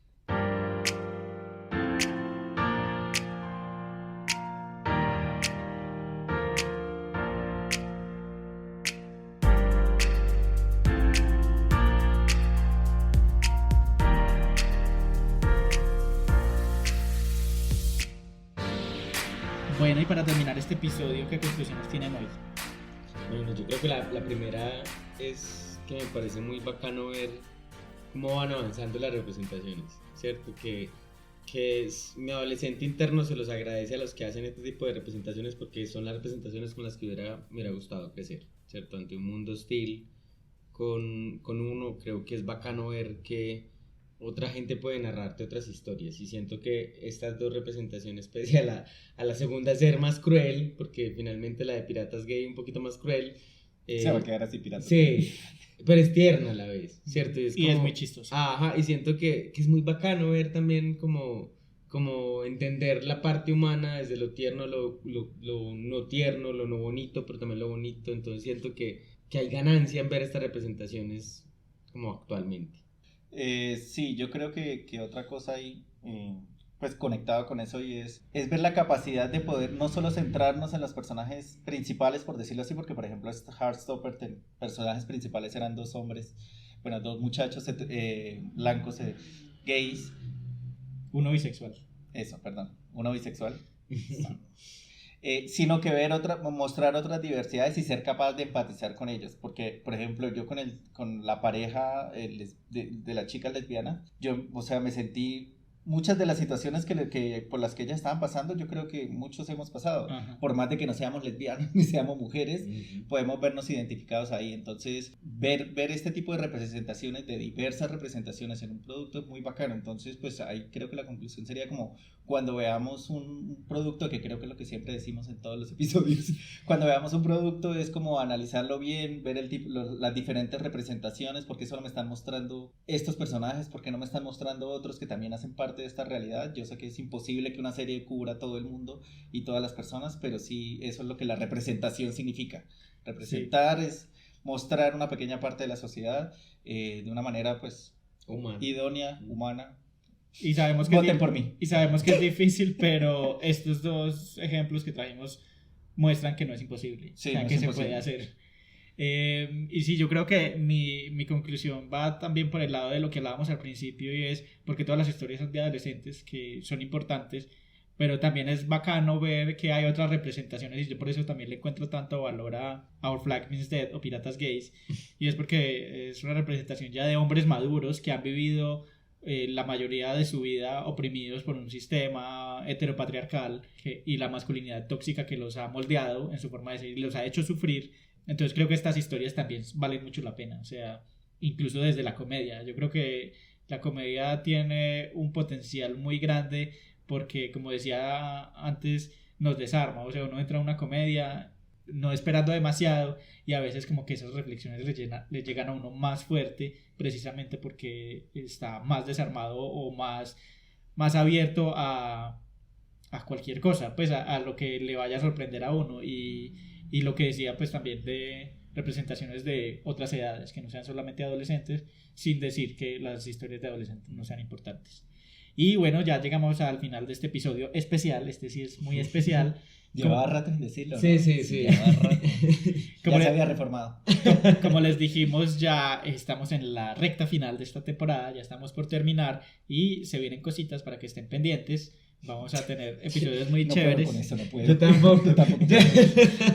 Bueno, y para terminar este episodio, ¿qué conclusiones tienen hoy? Bueno, yo creo que la primera es que me parece muy bacano ver cómo van avanzando las representaciones, ¿cierto? Que mi adolescente interno se los agradece a los que hacen este tipo de representaciones, porque son las representaciones con las que me hubiera gustado crecer, ¿cierto? Ante un mundo hostil, con uno, creo que es bacano ver que otra gente puede narrarte otras historias, y siento que estas dos representaciones, pese a la segunda ser más cruel, porque finalmente la de Piratas Gay un poquito más cruel, se va a quedar así pirata. Sí, pero es tierna a la vez, ¿cierto? Y es muy chistoso. Ajá, y siento que es muy bacano ver también como entender la parte humana desde lo tierno, lo no tierno, lo no bonito, pero también lo bonito. Entonces siento que hay ganancia en ver estas representaciones como actualmente. Sí, yo creo que otra cosa ahí, pues conectado con eso, y es ver la capacidad de poder no solo centrarnos en los personajes principales, por decirlo así, porque por ejemplo Heartstopper, personajes principales eran dos hombres, bueno, dos muchachos blancos, gays. Uno bisexual. Uno bisexual. Sino que mostrar otras diversidades y ser capaz de empatizar con ellos, porque por ejemplo yo con la pareja de la chica lesbiana, yo, o sea, me sentí muchas de las situaciones por las que ellas estaban pasando, yo creo que muchos hemos pasado. Ajá. Por más de que no seamos lesbianas ni seamos mujeres, podemos vernos identificados ahí. Entonces ver este tipo de representaciones, de diversas representaciones en un producto, es muy bacano. Entonces pues ahí creo que la conclusión sería como cuando veamos un producto, que creo que es lo que siempre decimos en todos los episodios, cuando veamos un producto es como analizarlo bien, ver las diferentes representaciones, porque solo me están mostrando estos personajes, porque no me están mostrando otros que también hacen parte de esta realidad. Yo sé que es imposible que una serie cubra todo el mundo y todas las personas, pero sí, eso es lo que la representación significa. Representar es mostrar una pequeña parte de la sociedad de una manera pues idónea, humana. Y sabemos que voten por mí. Y sabemos que es difícil, pero estos dos ejemplos que trajimos muestran que no es imposible, sí, o sea, no que se imposible. puede hacer. Y sí, yo creo que mi conclusión va también por el lado de lo que hablábamos al principio, y es porque todas las historias son de adolescentes, que son importantes, pero también es bacano ver que hay otras representaciones y yo por eso también le encuentro tanto valor a Our Flag Means Dead o Piratas Gays, y es porque es una representación ya de hombres maduros que han vivido la mayoría de su vida oprimidos por un sistema heteropatriarcal y la masculinidad tóxica que los ha moldeado en su forma de ser y los ha hecho sufrir. Entonces creo que estas historias también valen mucho la pena, o sea, incluso desde la comedia. Yo creo que la comedia tiene un potencial muy grande porque, como decía antes, nos desarma. O sea, uno entra a una comedia no esperando demasiado y a veces como que esas reflexiones le llegan a uno más fuerte precisamente porque está más desarmado o más abierto a cualquier cosa, pues a lo que le vaya a sorprender a uno y lo que decía pues también de representaciones de otras edades que no sean solamente adolescentes, sin decir que las historias de adolescentes no sean importantes. Y bueno, ya llegamos al final de este episodio especial. Este sí es muy especial. Llevaba rato sin decirlo, ¿no? Sí. Ya se había reformado. Como les dijimos, ya estamos en la recta final de esta temporada, ya estamos por terminar y se vienen cositas para que estén pendientes. Vamos a tener episodios muy chéveres. Con eso no puedo. Yo tampoco.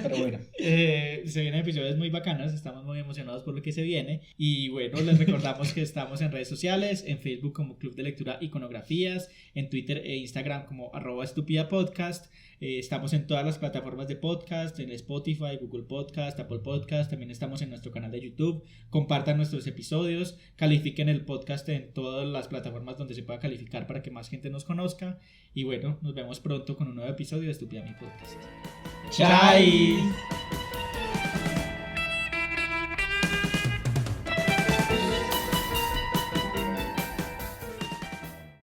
Pero bueno. Se vienen episodios muy bacanos, estamos muy emocionados por lo que se viene. Y bueno, les recordamos que estamos en redes sociales, en Facebook como Club de Lectura Iconografías, en Twitter e Instagram como @estupidapodcast. Estamos en todas las plataformas de podcast, en Spotify, Google Podcast, Apple Podcast. También estamos en nuestro canal de YouTube. Compartan nuestros episodios, califiquen el podcast en todas las plataformas donde se pueda calificar para que más gente nos conozca. Y bueno, nos vemos pronto con un nuevo episodio de Estúpida Mi Podcast. Chai.